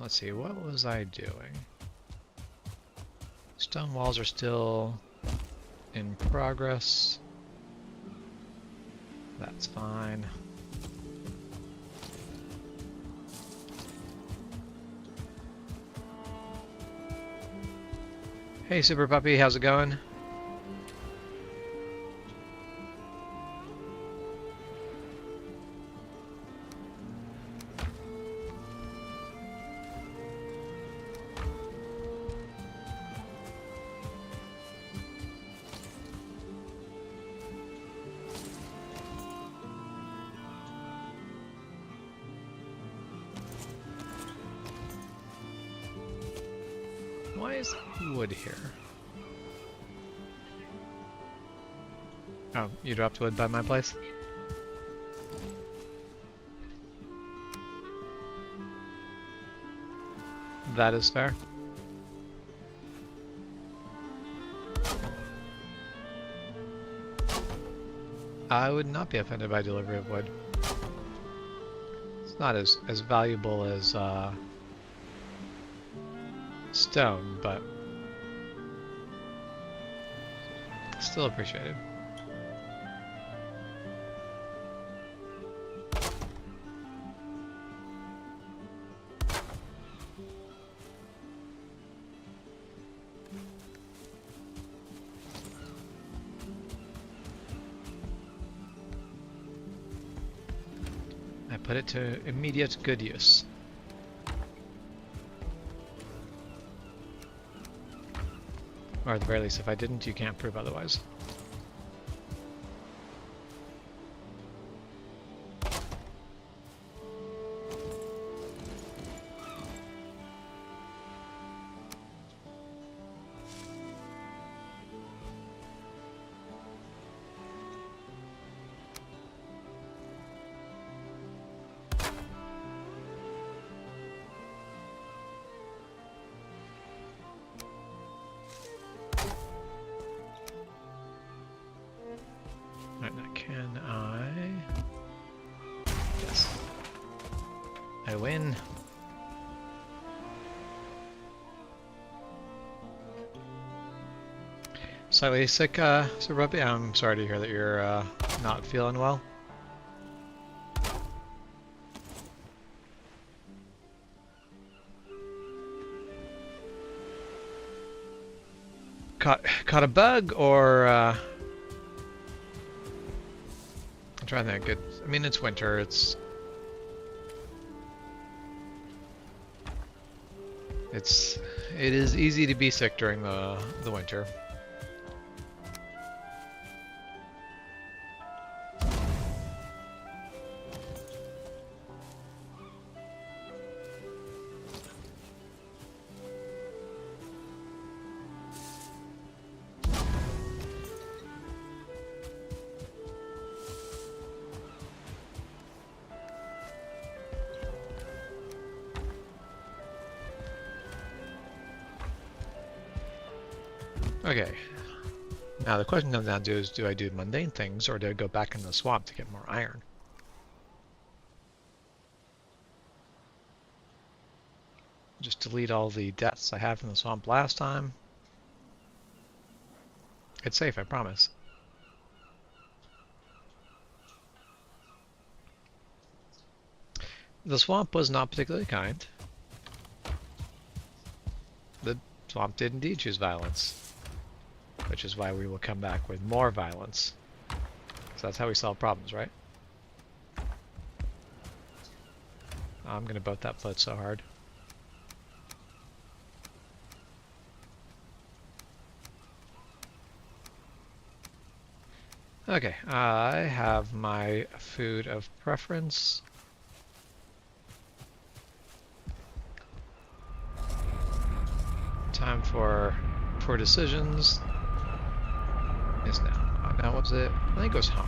let's see, what was I doing? Stone walls are still in progress. That's fine. Hey, Super Puppy, how's it going? Why is wood here? Oh, you dropped wood by my place? That is fair. I would not be offended by delivery of wood. It's not as valuable as stone, but still appreciated. I put it to immediate good use. Or at the very least, if I didn't, you can't prove otherwise. Right, now can I? Yes. I win. Slightly sick, Sir Ruby. I'm sorry to hear that you're not feeling well. Caught a bug, or I'm trying to think. I mean, it's winter. It is easy to be sick during the winter. Okay, now the question comes down to is, do I do mundane things, or do I go back in the swamp to get more iron? Just delete all the deaths I had from the swamp last time. It's safe, I promise. The swamp was not particularly kind. The swamp did indeed choose violence. Which is why we will come back with more violence. So that's how we solve problems, right? I'm gonna boat that float so hard. Okay, I have my food of preference. Time for decisions. Is now. Now what's it? I think it was home.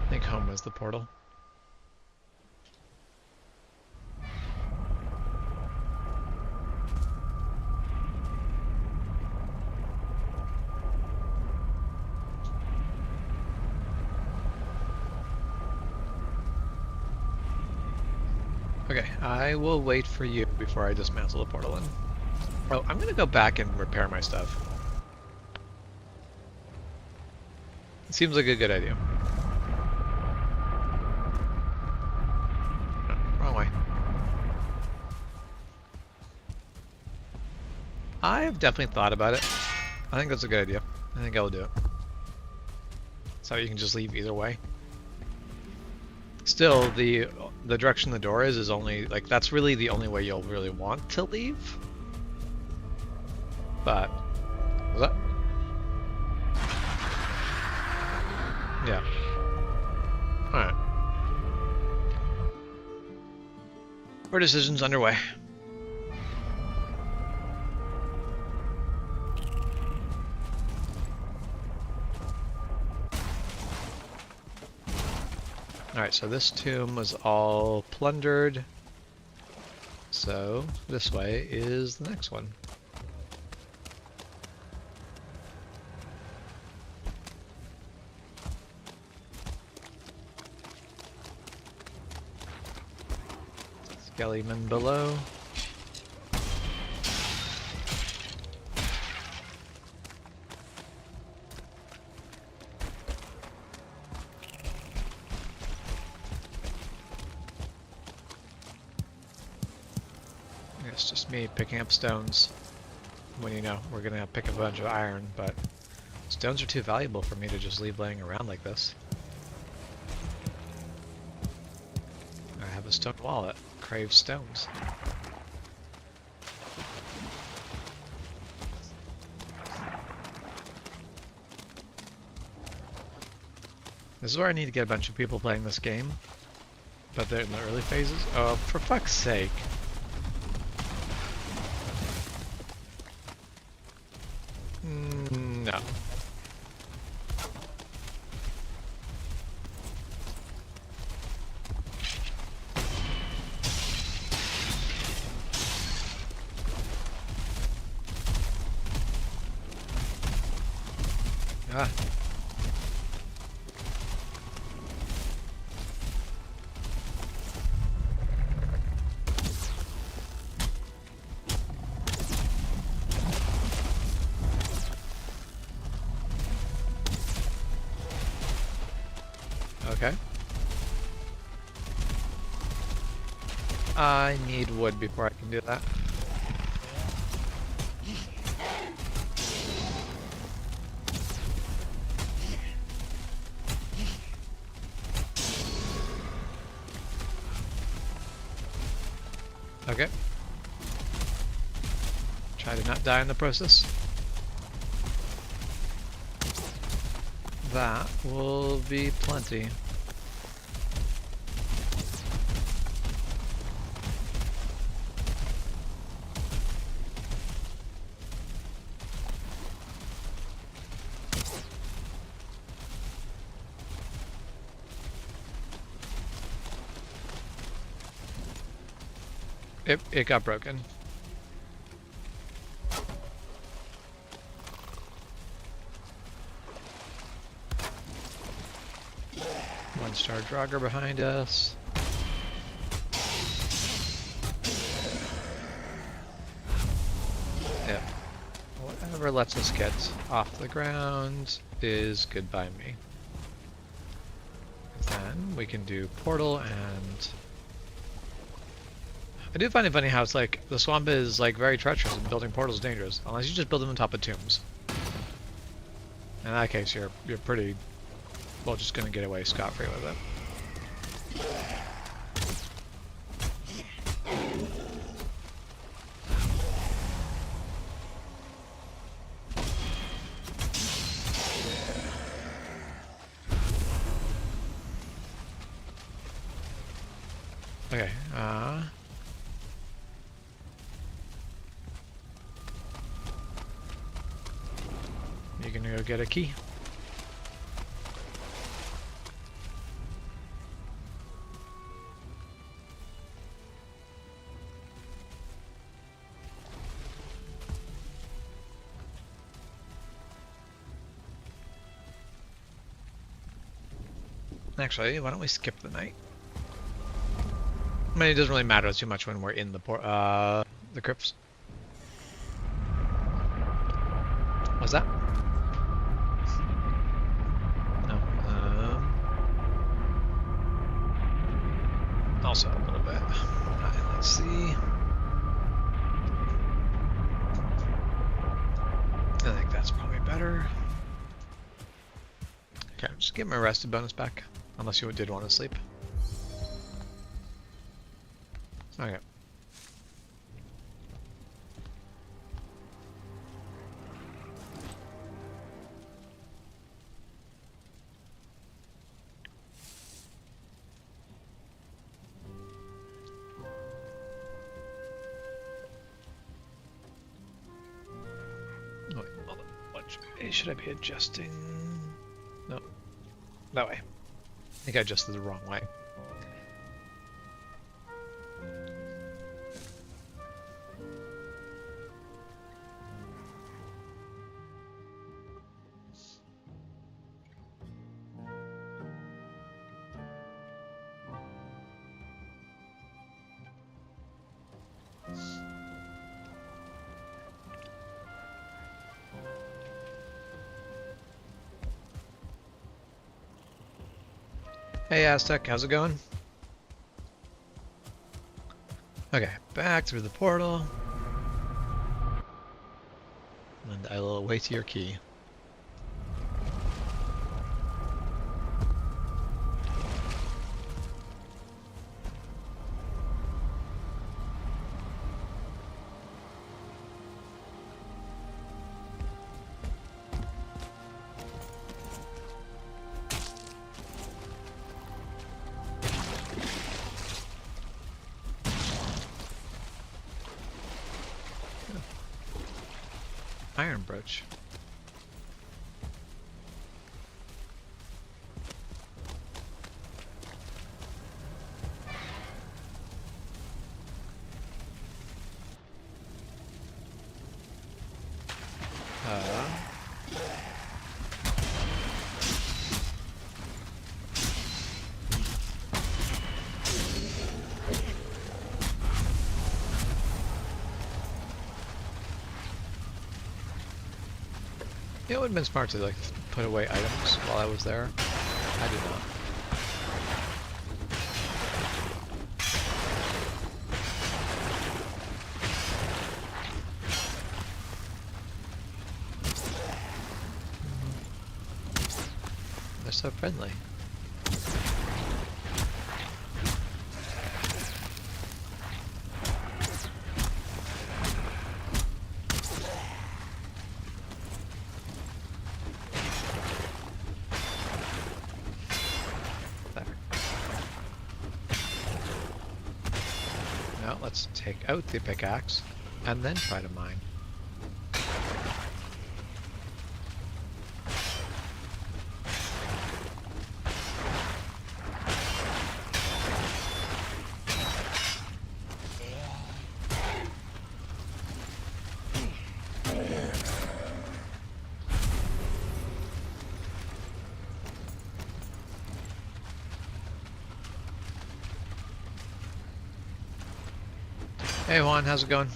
I think home was the portal. Okay, I will wait for you before I dismantle the portal in. Oh, I'm gonna go back and repair my stuff. It seems like a good idea. Oh, wrong way. I have definitely thought about it. I think that's a good idea. I think I will do it. So you can just leave either way. Still, the direction the door is only, like, that's really the only way you'll really want to leave. But, was that? Yeah. Alright. Our decision's underway. Alright, so this tomb was all plundered. So, this way is the next one. Skellyman below. It's just me picking up stones when you know we're gonna pick a bunch of iron, but stones are too valuable for me to just leave laying around like this. I have a stone wallet. Craves stones. This is where I need to get a bunch of people playing this game, but they're in the early phases. Oh, for fuck's sake. No. Ah. Okay. I need wood before I can do that. Okay. Try to not die in the process. That will be plenty. It got broken. One-star Draugr behind us. Yeah. Whatever lets us get off the ground is good by me. Then we can do portal, and I do find it funny how it's like the swamp is like very treacherous and building portals is dangerous unless you just build them on top of tombs. In that case, you're pretty well just gonna get away scot-free with it. Okay, you're gonna go get a key. Actually, why don't we skip the night? I mean, it doesn't really matter too much when we're in the crypts. What's that? No. Also a little bit. Alright, let's see. I think that's probably better. Okay, just get my rested bonus back. Unless you did want to sleep. Okay. Oh, wait, hold on. What should I be adjusting? No. That way. I think I adjusted the wrong way. Hey Aztec, how's it going? Okay, back through the portal. And I will await your key. Iron brooch. It would have been smart to like put away items while I was there. I did not. They're so friendly. Now let's take out the pickaxe and then try to mine. Hey Juan, how's it going?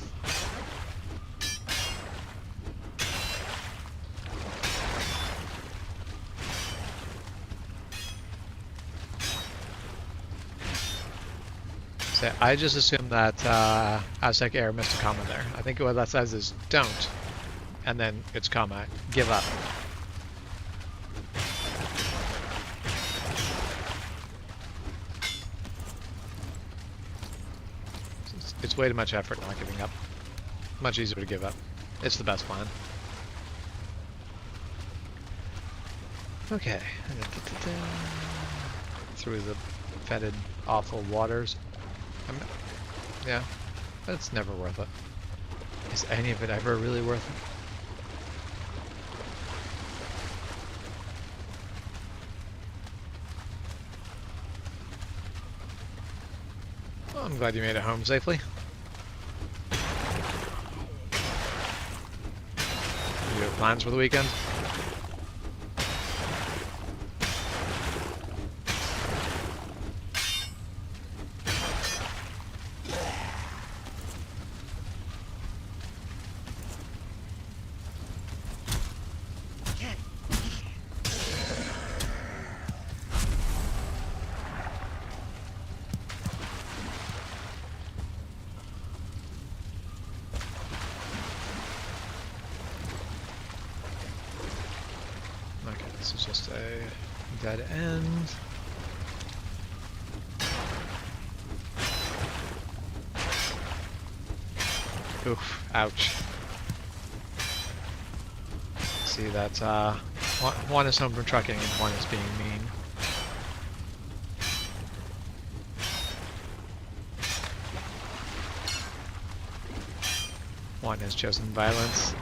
So I just assumed that Aztec Air missed a comma there. I think what that says is don't, and then it's comma, give up. It's way too much effort not giving up. Much easier to give up. It's the best plan. Okay. Through the fetid, awful waters. Yeah, but it's never worth it. Is any of it ever really worth it? Well, I'm glad you made it home safely. You have plans for the weekend? Okay, this is just a dead end. Oof, ouch. See, that's, one is home from trucking and one is being mean. One has chosen violence.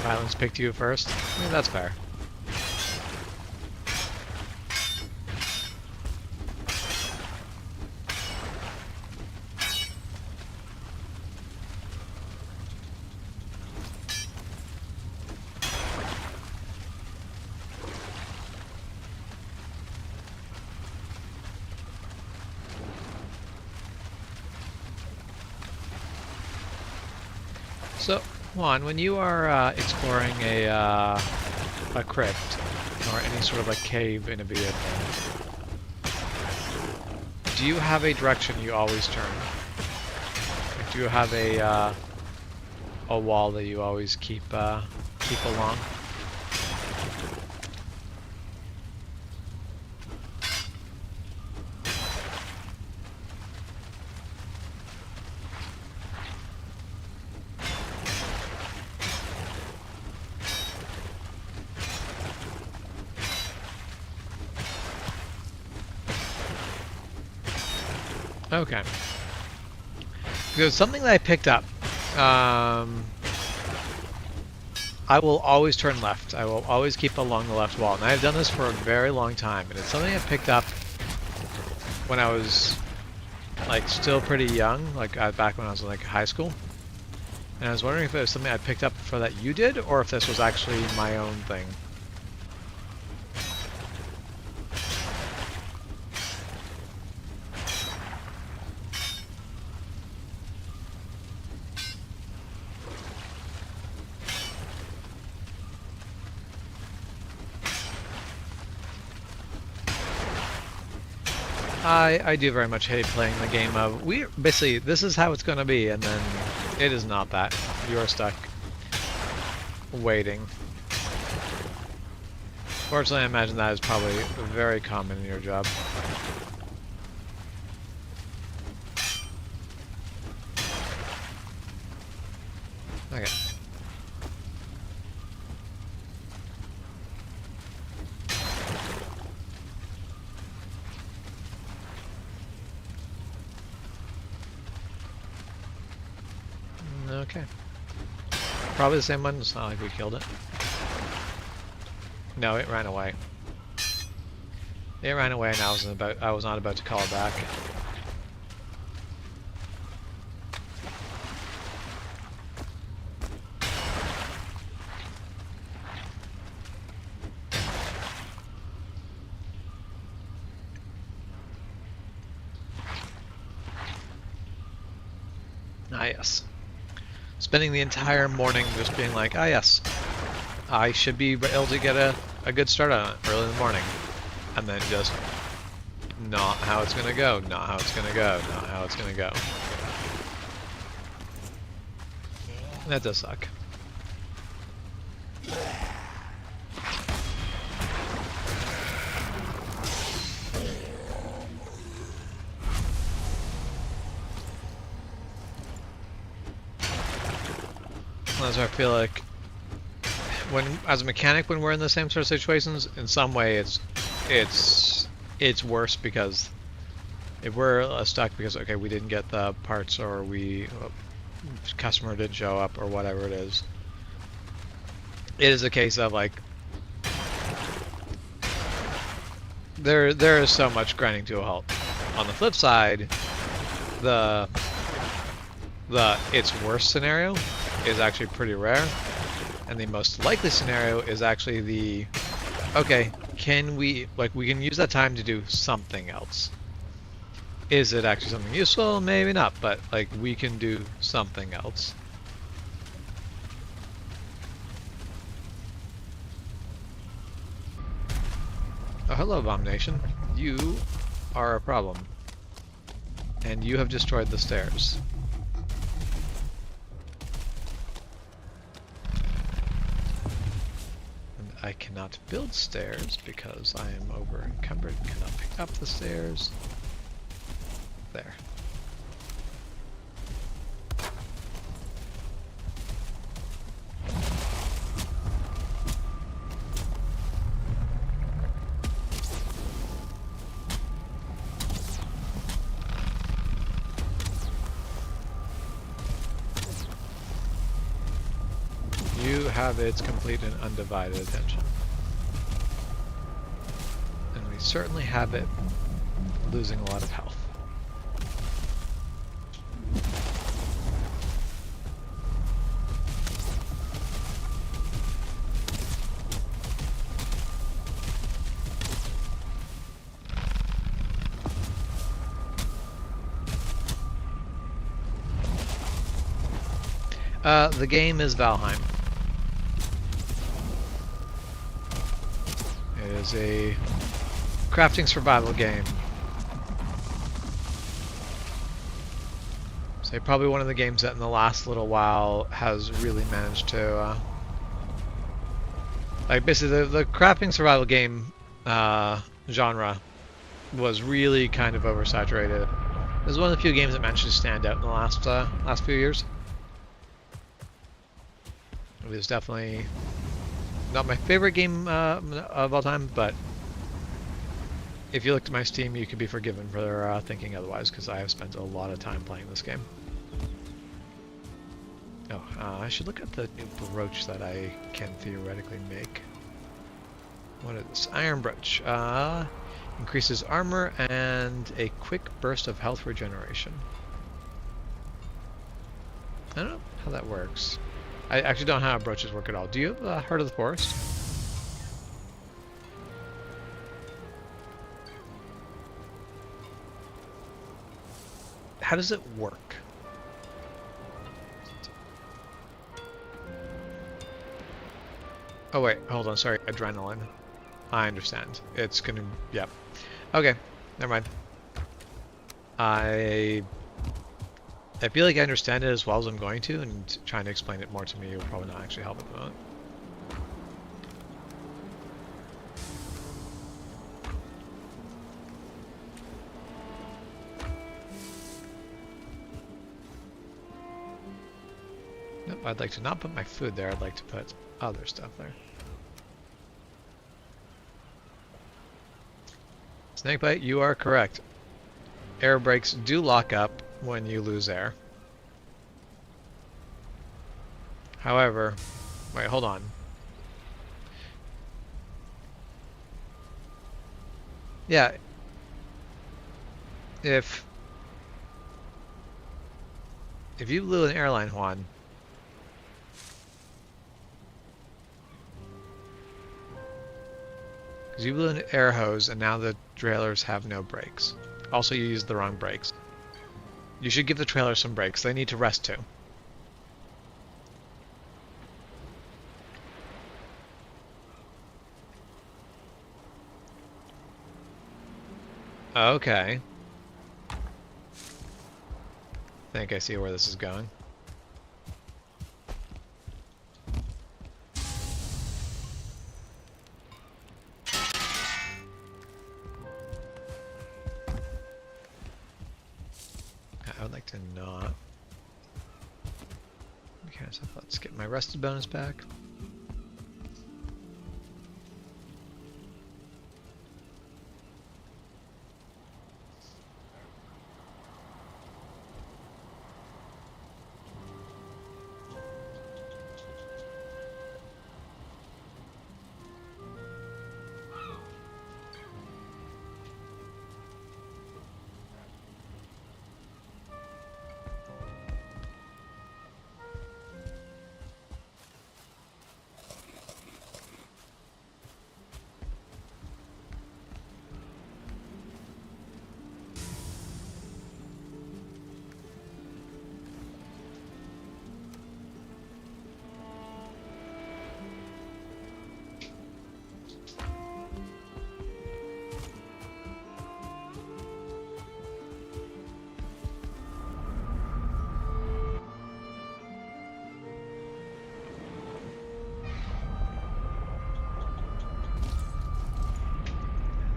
Violence picked you first. I mean, that's fair. So, Juan, when you are exploring a crypt or any sort of like cave in a vehicle, do you have a direction you always turn? Like, do you have a wall that you always keep along? Okay. Because something that I picked up, I will always turn left. I will always keep along the left wall. And I've done this for a very long time. And it's something I picked up when I was like still pretty young, like back when I was in like high school. And I was wondering if it was something I picked up for that you did, or if this was actually my own thing. I do very much hate playing the game of, basically, this is how it's going to be, and then it is not that. You are stuck waiting. Fortunately, I imagine that is probably very common in your job. Okay. Okay. Probably the same one. It's not like we killed it. No, it ran away. It ran away, and I was not about to call it back. Ah, yes. Spending the entire morning just being like, ah, yes, I should be able to get a good start on it early in the morning. And then just not how it's gonna go, not how it's gonna go, not how it's gonna go. That does suck. As I feel like, as a mechanic, when we're in the same sort of situations, in some way it's worse, because if we're stuck because, okay, we didn't get the parts, or customer didn't show up, or whatever it is a case of like there is so much grinding to a halt. On the flip side, the its worst scenario is actually pretty rare, and the most likely scenario is actually the, okay, can we, like, we can use that time to do something else. Is it actually something useful? Maybe not, but like we can do something else. Oh, hello, Abomination. You are a problem. And you have destroyed the stairs. And I cannot build stairs because I am over encumbered. Cannot pick up the stairs. There. You have its complete and undivided attention. And we certainly have it losing a lot of health. The game is Valheim. It is a crafting survival game. So probably one of the games that in the last little while has really managed to, like basically the crafting survival game genre was really kind of oversaturated. It was one of the few games that managed to stand out in the last few years. It was definitely not my favorite game of all time, but if you look at my Steam, you can be forgiven for thinking otherwise, because I have spent a lot of time playing this game. Oh, I should look at the new brooch that I can theoretically make. What is this? Iron brooch. Increases armor and a quick burst of health regeneration. I don't know how that works. I actually don't know how brooches work at all. Do you have Heart of the Forest? How does it work? Oh wait, hold on, sorry, adrenaline. I understand. It's gonna, yep. Okay, never mind. I feel like I understand it as well as I'm going to, and trying to explain it more to me will probably not actually help at the moment. Nope, I'd like to not put my food there, I'd like to put other stuff there. Snakebite, you are correct. Air brakes do lock up when you lose air. However, wait, hold on. Yeah. If you blew an airline horn, because you blew an air hose and now the trailers have no brakes. Also, you used the wrong brakes. You should give the trailers some brakes. They need to rest too. Okay. I think I see where this is going. I would like to not. Okay, so let's get my rested bonus back.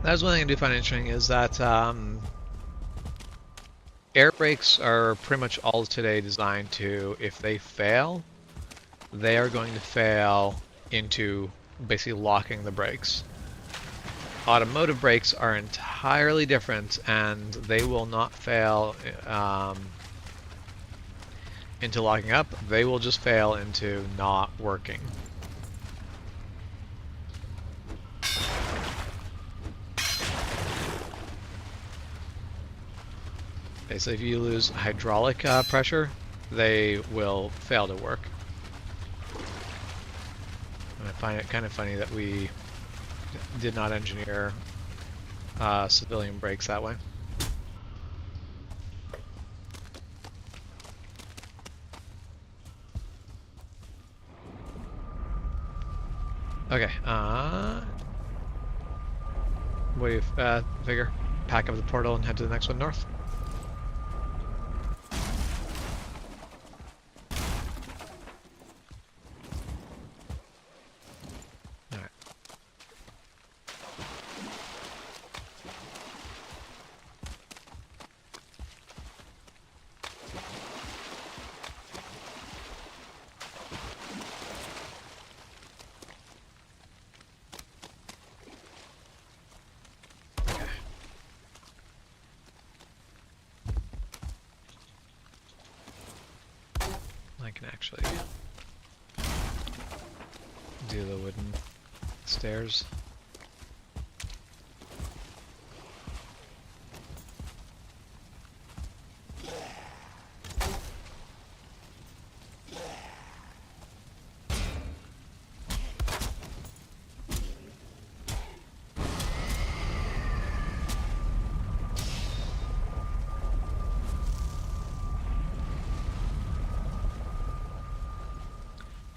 That's one thing I do find interesting is that air brakes are pretty much all today designed to, if they fail, they are going to fail into basically locking the brakes. Automotive brakes are entirely different, and they will not fail into locking up. They will just fail into not working. Okay, so if you lose hydraulic pressure, they will fail to work. And I find it kind of funny that we did not engineer civilian brakes that way. Okay, what do you figure? Pack up the portal and head to the next one north? Alright. Okay. I can actually do the wooden stairs.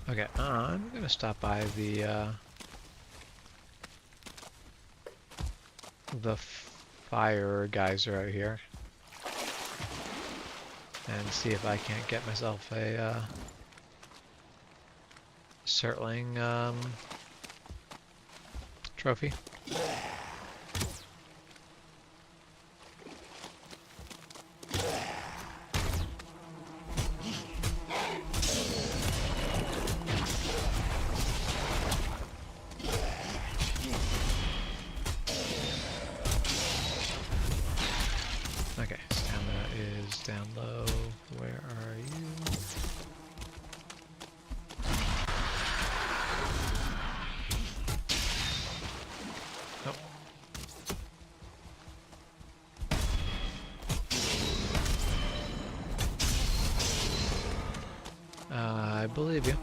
Okay, I'm gonna stop by the fire geyser out here and see if I can't get myself a Surtling trophy. Okay, stamina is down low. Where are you? Oh. I believe you.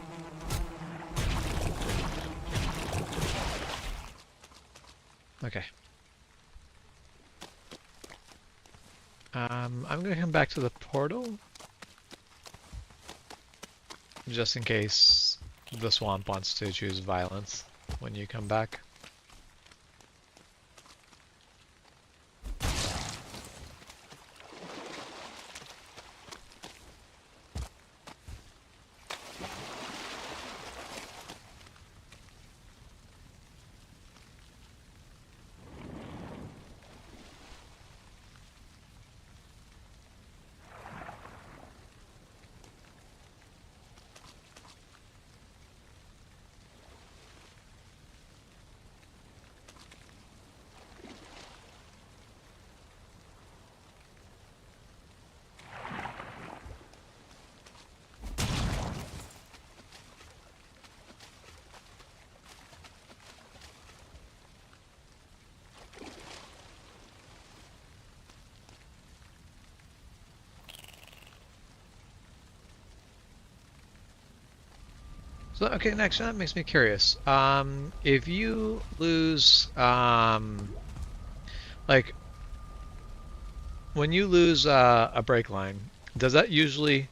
Okay. I'm gonna come back to the portal just in case the swamp wants to choose violence when you come back. So, okay, next, that makes me curious. If you lose, like, when you lose a brake line, does that usually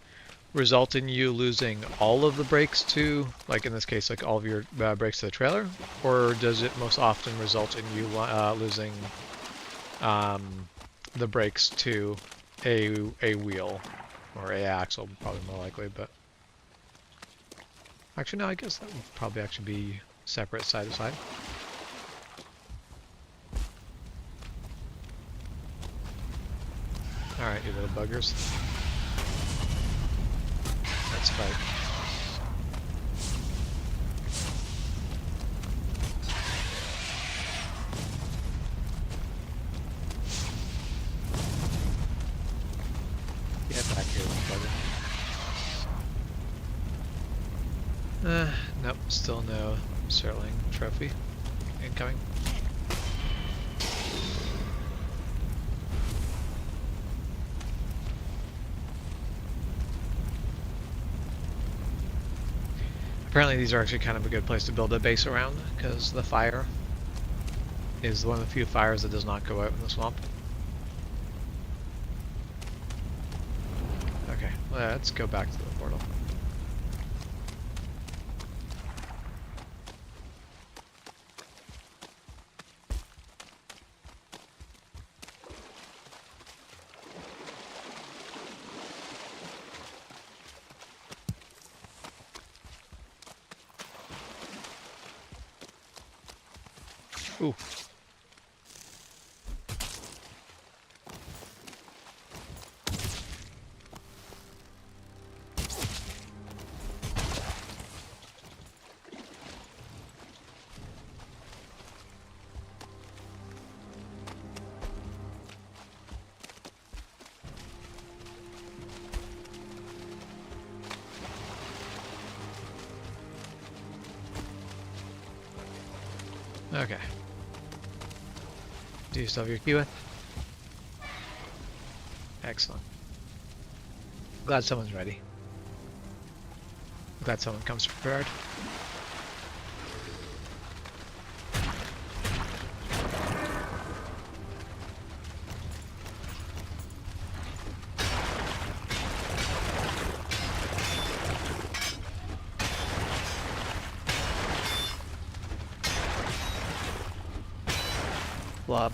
result in you losing all of the brakes to, like in this case, like all of your brakes to the trailer? Or does it most often result in you losing the brakes to a wheel? Or a axle, probably more likely, but... Actually, no, I guess that would probably actually be separate side to side. Alright, you little buggers. Let's fight. Get back here, little bugger. Nope, still no Sterling trophy incoming. Apparently these are actually kind of a good place to build a base around, because the fire is one of the few fires that does not go out in the swamp. Okay, let's go back to the portal. Ooh. Okay. Do you still have your key with? Excellent. Glad someone's ready. Glad someone comes prepared. Blob.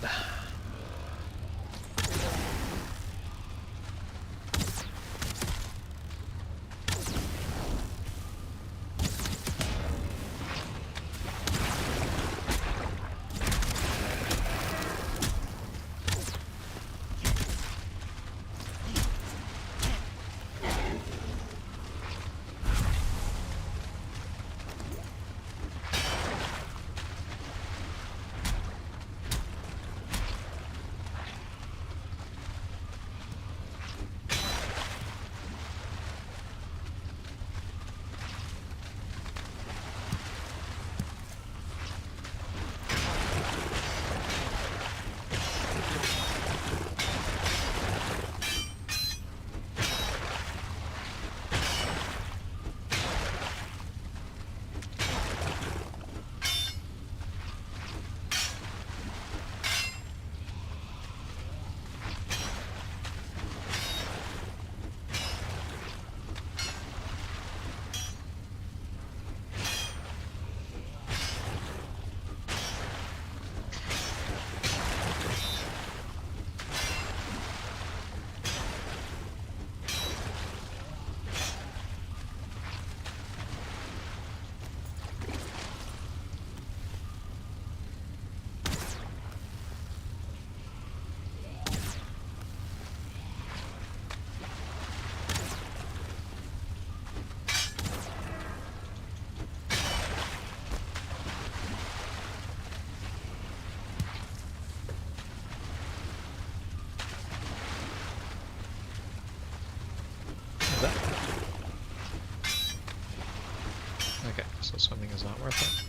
Okay, so swimming is not worth it.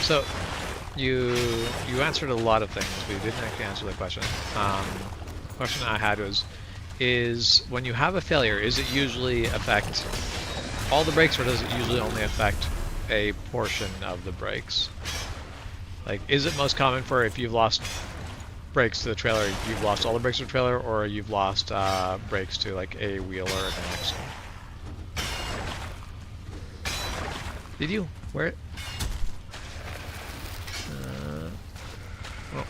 So, you answered a lot of things, but you didn't actually answer the question. Question I had was, is when you have a failure, is it usually affect all the brakes, or does it usually only affect a portion of the brakes? Like, is it most common for if you've lost brakes to the trailer, you've lost all the brakes to the trailer, or you've lost brakes to like a wheel or an axle? Did you? Where? Oh.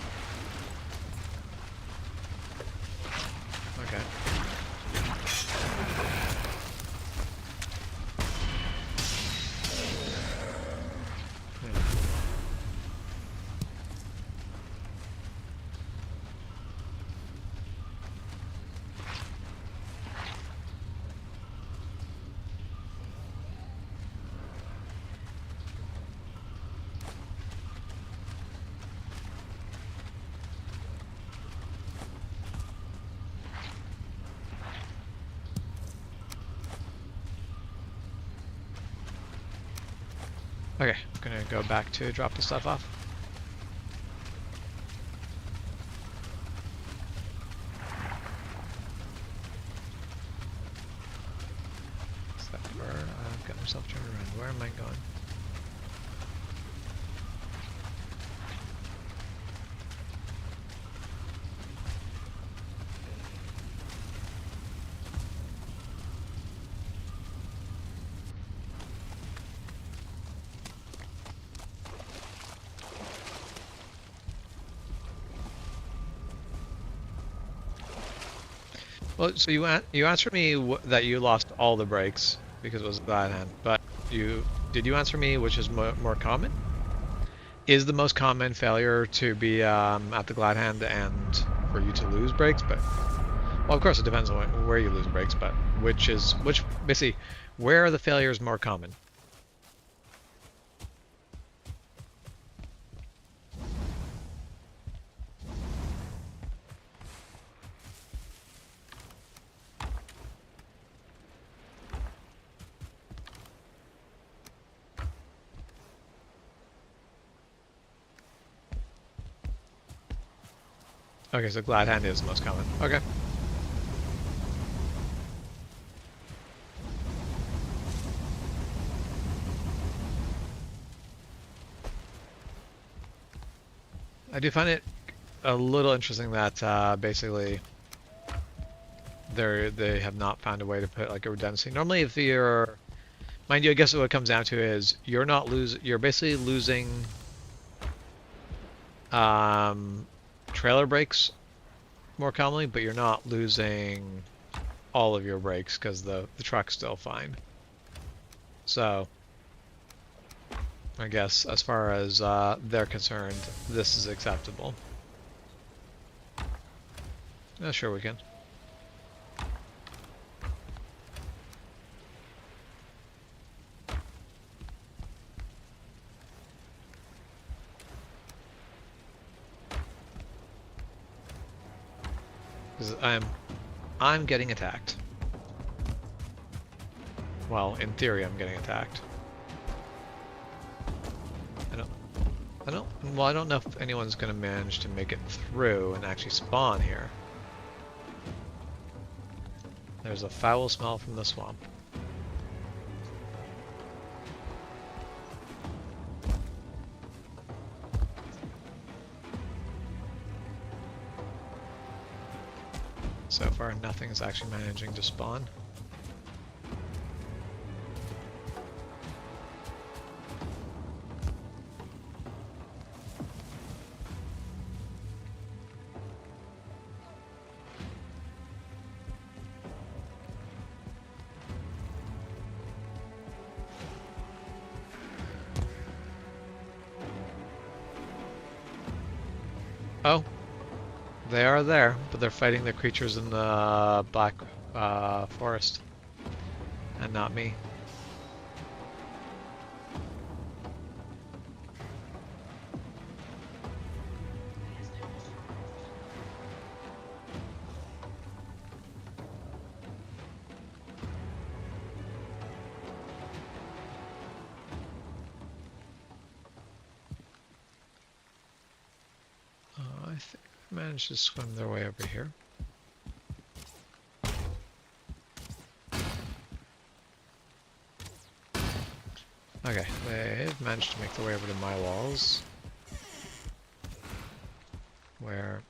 Okay. Okay, I'm gonna go back to drop the stuff off. Is that where I've got myself turned around? Where am I going? Well, so you answered me that you lost all the brakes because it was that hand, but did you answer me which is more common? Is the most common failure to be at the glad hand and for you to lose brakes? But well, of course it depends on where you lose brakes, but which basically where are the failures more common? Okay, so glad hand is the most common. Okay. I do find it a little interesting that basically they have not found a way to put like a redundancy. Normally, if you're, mind you, I guess what it comes down to is you're basically losing trailer brakes more commonly, but you're not losing all of your brakes because the truck's still fine. So I guess as far as they're concerned, this is acceptable. Yeah, sure we can. Because I'm getting attacked. Well, in theory, I'm getting attacked. I don't know if anyone's going to manage to make it through and actually spawn here. There's a foul smell from the swamp. So far, nothing is actually managing to spawn. Oh, they are there, but they're fighting the creatures in the black forest, and not me. managed to swim their way over here. Okay, they've managed to make their way over to my walls, where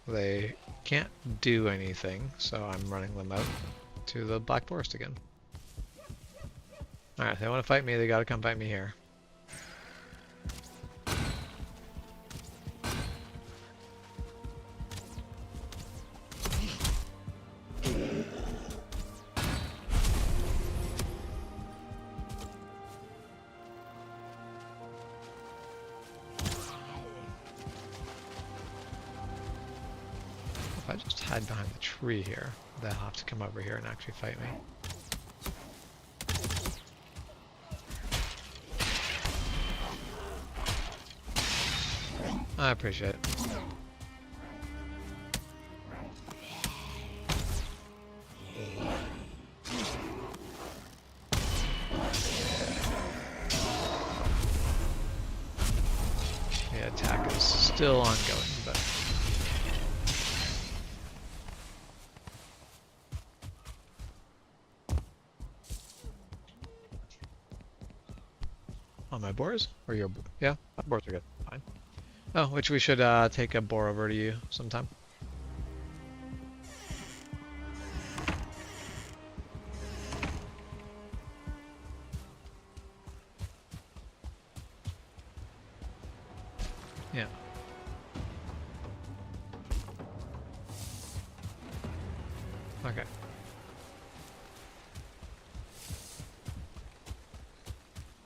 they can't do anything, so I'm running them out to the Black Forest again. Alright, if they want to fight me, they gotta come fight me here. If I just hide behind the tree here, they'll have to come over here and actually fight me. I appreciate it. The attack is still ongoing, but... On my boars? Or your... Yeah, my boars are good. Fine. Oh, which we should take a boar over to you sometime. Yeah. Okay.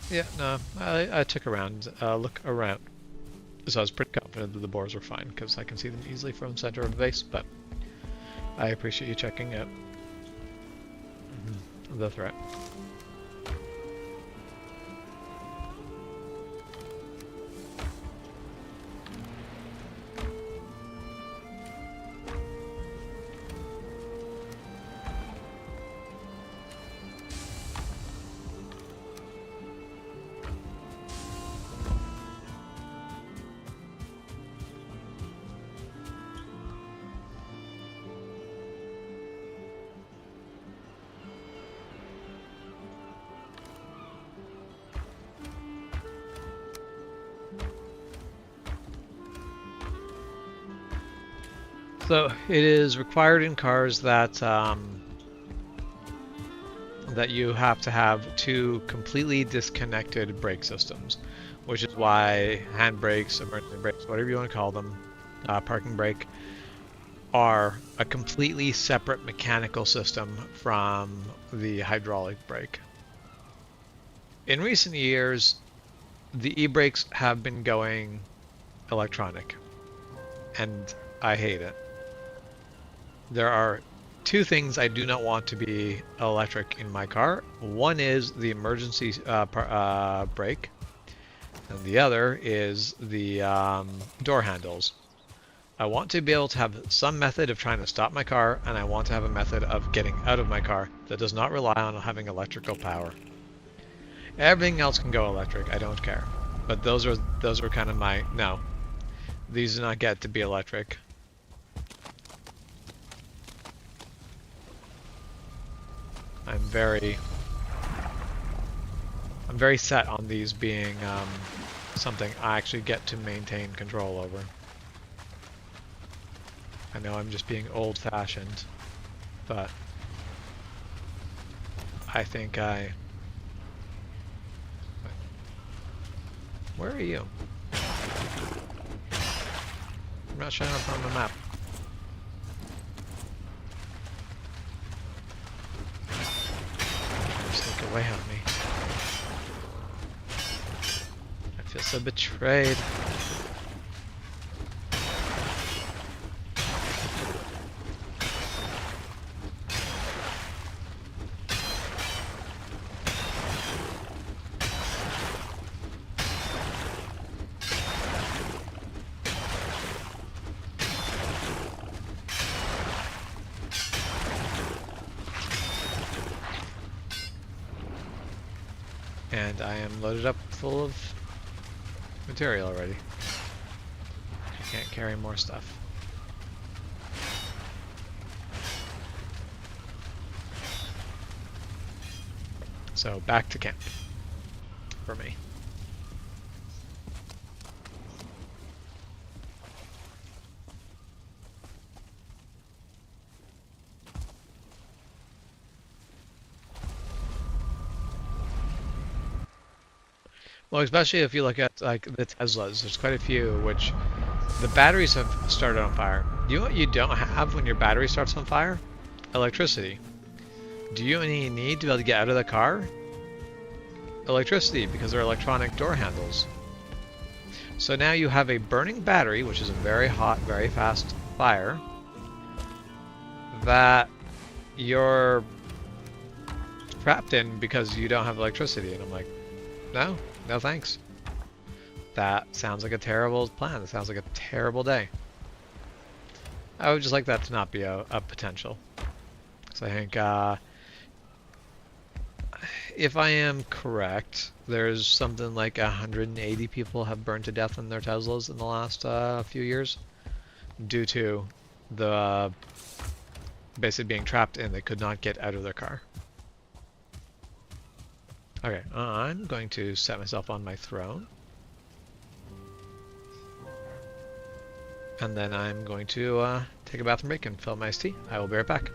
Yeah, no, I took a look around. So I was pretty confident that the boars were fine, because I can see them easily from the center of the base, but I appreciate you checking out the threat. So it is required in cars that that you have to have two completely disconnected brake systems, which is why hand brakes, emergency brakes, whatever you want to call them, parking brake, are a completely separate mechanical system from the hydraulic brake. In recent years, the e-brakes have been going electronic, and I hate it. There are two things I do not want to be electric in my car. One is the emergency brake, and the other is the door handles. I want to be able to have some method of trying to stop my car, and I want to have a method of getting out of my car that does not rely on having electrical power. Everything else can go electric, I don't care. But those are kind of my, no. These do not get to be electric. I'm very set on these being something I actually get to maintain control over. I know I'm just being old-fashioned, but I think Where are you? I'm not showing up on the map. Sneak away on me. I feel so betrayed. And I am loaded up full of material already. can't carry more stuff. So back to camp for me. Well, especially if you look at like the Teslas, there's quite a few which the batteries have started on fire. You know what you don't have when your battery starts on fire? Electricity. Do you any need to be able to get out of the car? Electricity, because they're electronic door handles. So now you have a burning battery, which is a very hot, very fast fire, that you're trapped in because you don't have electricity. And I'm like, no, no thanks. That sounds like a terrible plan. That sounds like a terrible day. I would just like that to not be a potential. So I think if I am correct, there's something like 180 people have burned to death in their Teslas in the last few years due to the basically being trapped in. They could not get out of their car. Okay, I'm going to set myself on my throne. And then I'm going to take a bathroom break and fill my iced tea. I will be right back.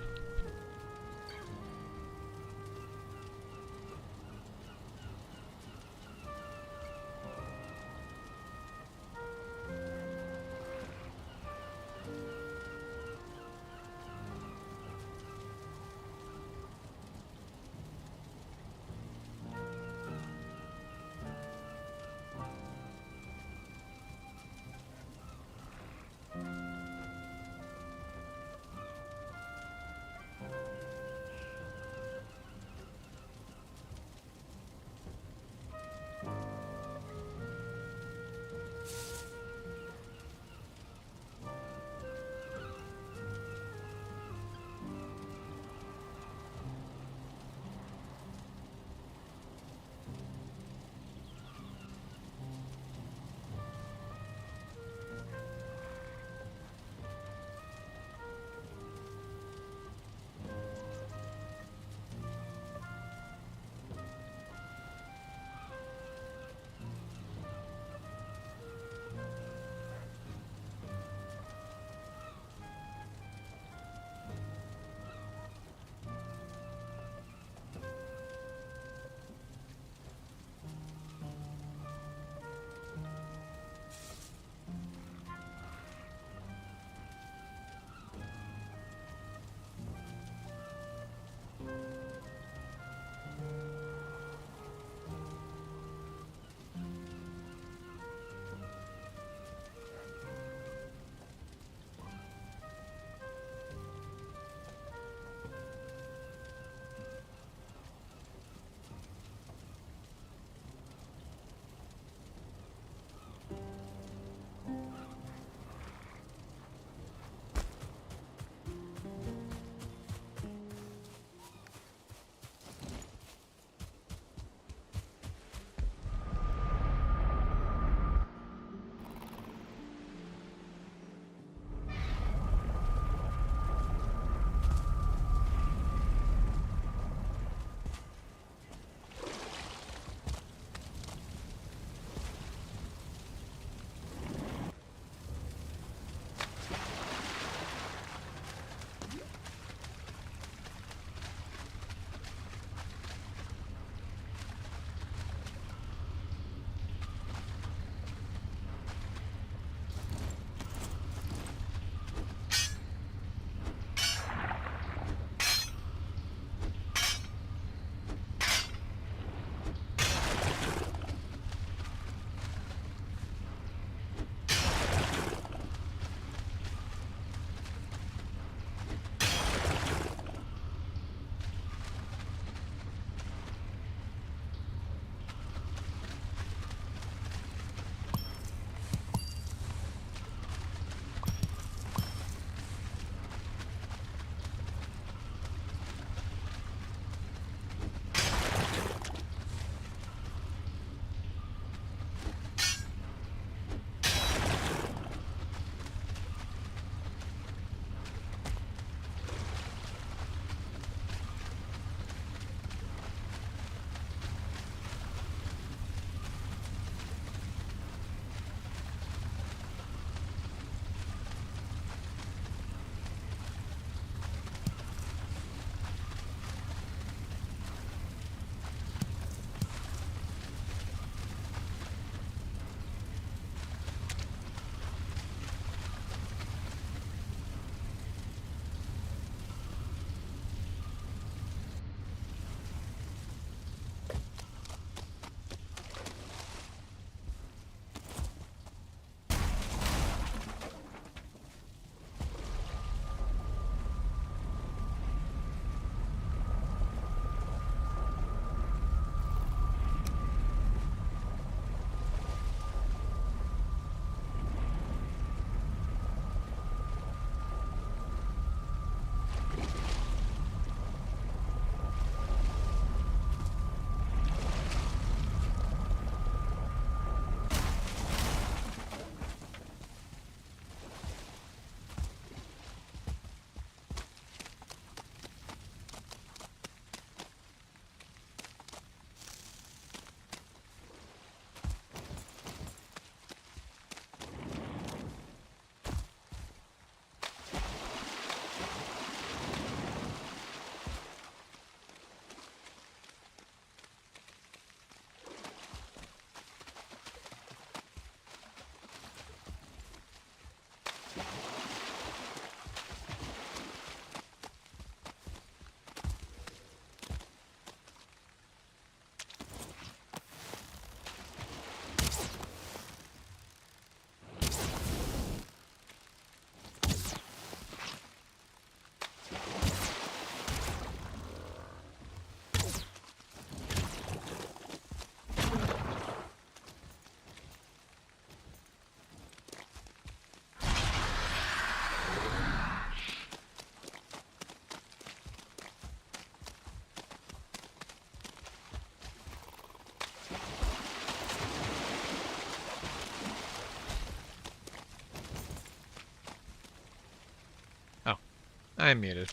I'm muted.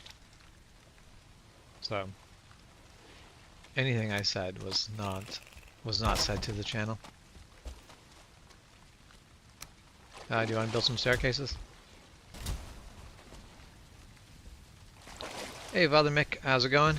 So anything I said was not said to the channel. Do you want to build some staircases? Hey, Father Mick, how's it going?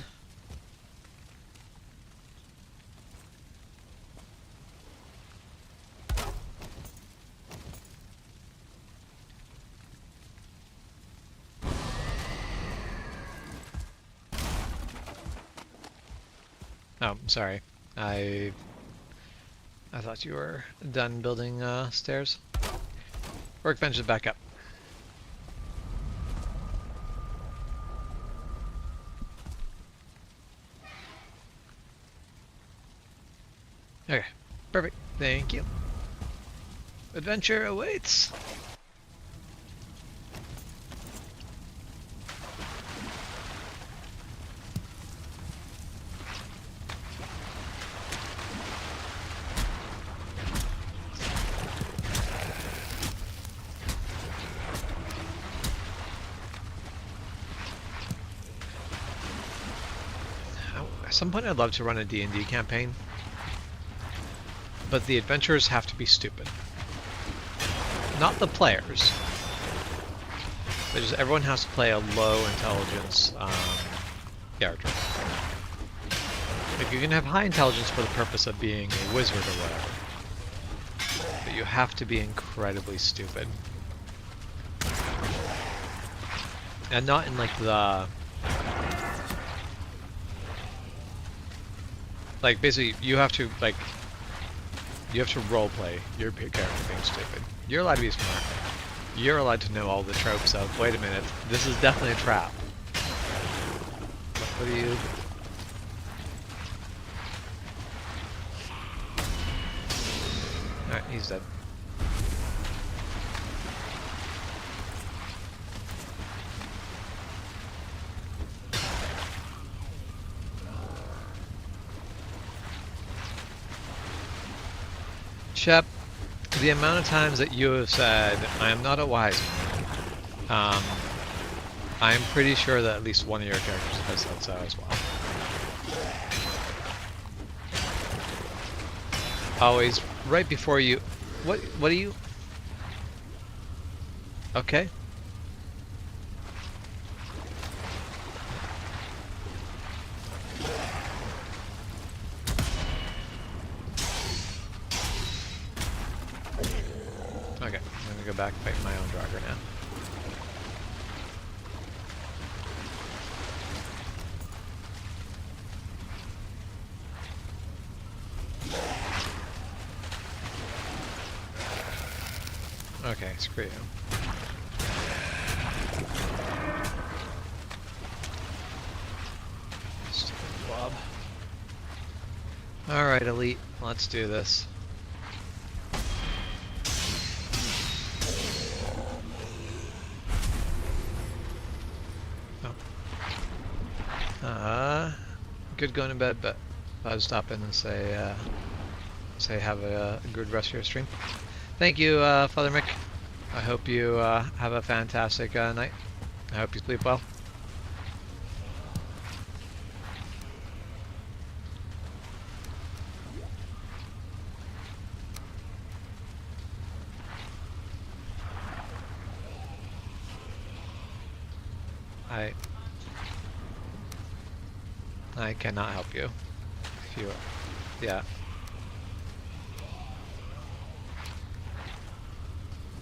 Oh, sorry. I thought you were done building stairs. Workbench is back up. Okay, perfect. Thank you. Adventure awaits. At some point I'd love to run a D&D campaign, but the adventurers have to be stupid. Not the players, but just everyone has to play a low intelligence character. Like, you can have high intelligence for the purpose of being a wizard or whatever, but you have to be incredibly stupid. And not in like the... Like, basically, you have to roleplay your character being stupid. You're allowed to be smart. You're allowed to know all the tropes of, wait a minute, this is definitely a trap. What do you... Alright, he's dead. Shep, the amount of times that you have said, I am not a wise man, I'm pretty sure that at least one of your characters has said so as well. Always right before you... What are you... Okay. Okay, I'm gonna go back and make my own Draugr now. Okay, screw you. Stupid blob. Alright, Elite, let's do this. Good going to bed, but I'll stop in and say have a good rest of your stream. Thank you, Father Mick. I hope you have a fantastic night. I hope you sleep well. I cannot help you. If you, yeah.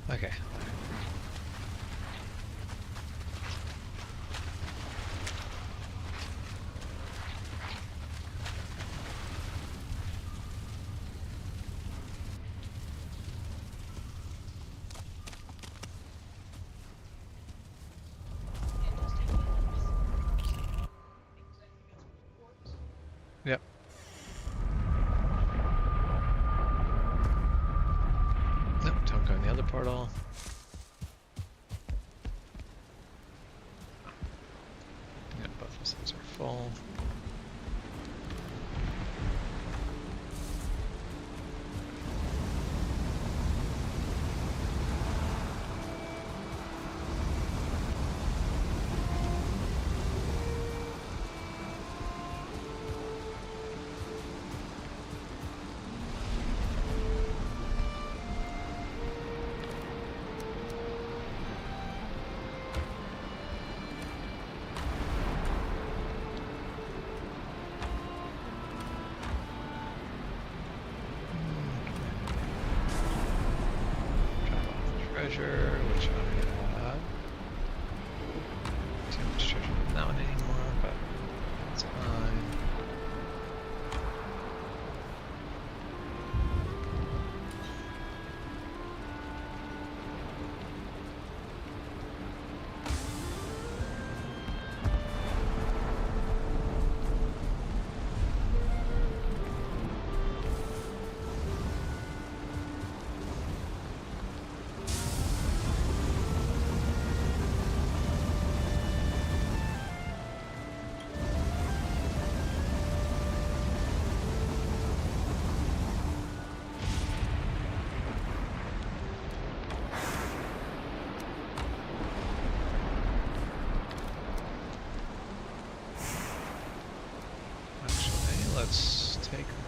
Okay. Yep. Nope, don't go in the other portal. Yep, both of these are full.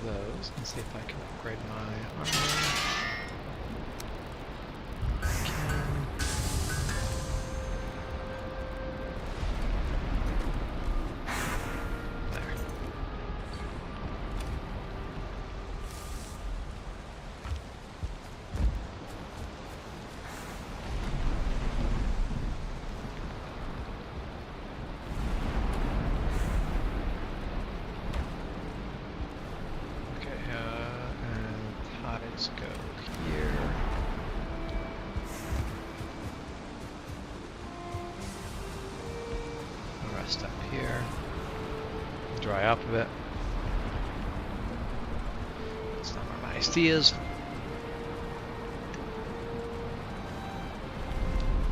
those and see if I can upgrade my armor. I can. There. Let's go here. I'll rest up here. Dry up a bit. That's not where my iced tea is.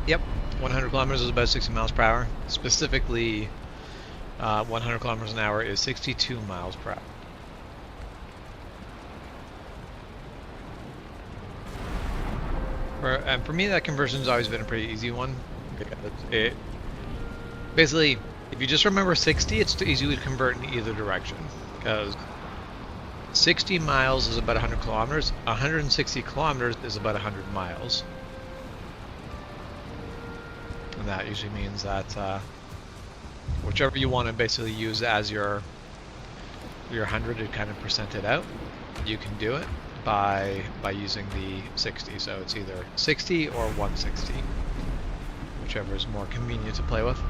Yep, 100 kilometers is about 60 miles per hour. Specifically, 100 kilometers an hour is 62 miles per hour. And for me, that conversion's always been a pretty easy one. Because it basically, if you just remember 60, it's easy to convert in either direction. Because 60 miles is about 100 kilometers. 160 kilometers is about 100 miles. And that usually means that whichever you want to basically use as your 100 to kind of percent it out, you can do it by using the 60. So it's either 60 or 160, whichever is more convenient to play with.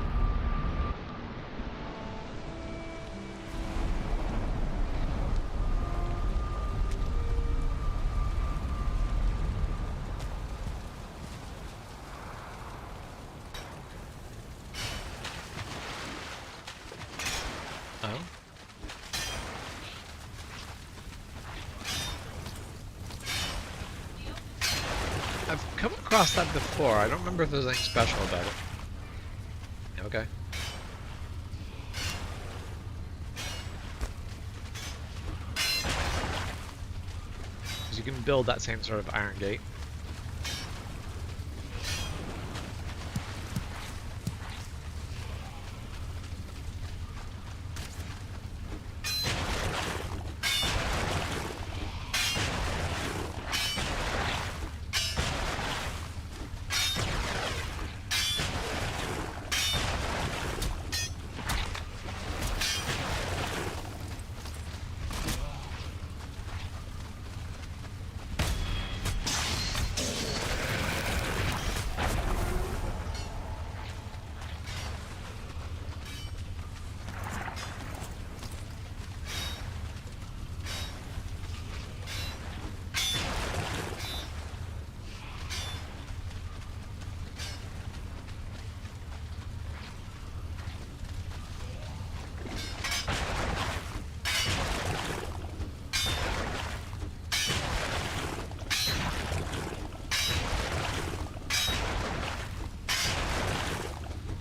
Oh. I've come across that before. I don't remember if there's anything special about it. Okay. Because you can build that same sort of iron gate.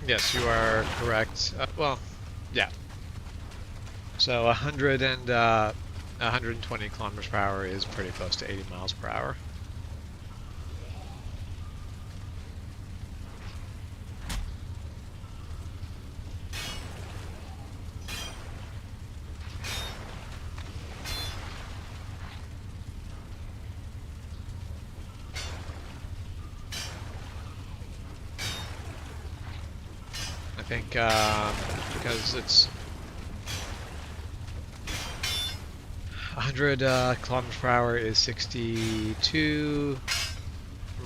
Yes, you are correct. Well, yeah. So 100 and 120 kilometers per hour is pretty close to 80 miles per hour. I think because it's 100 kilometers per hour is 62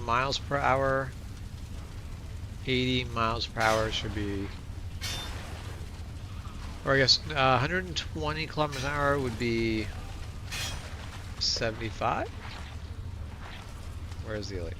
miles per hour. 80 miles per hour should be, or I guess 120 kilometers an hour would be 75. Where's the elite?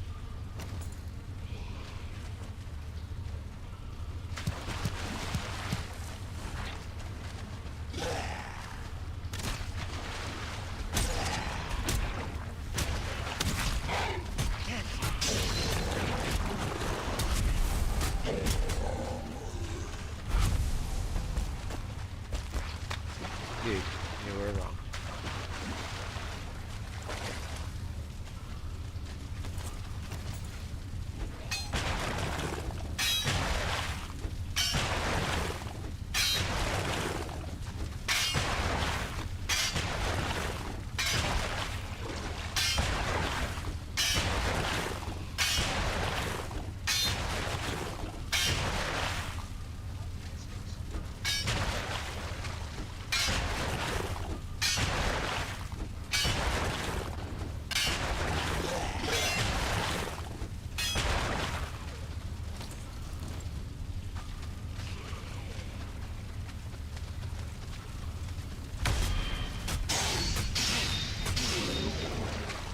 Dude, you were wrong.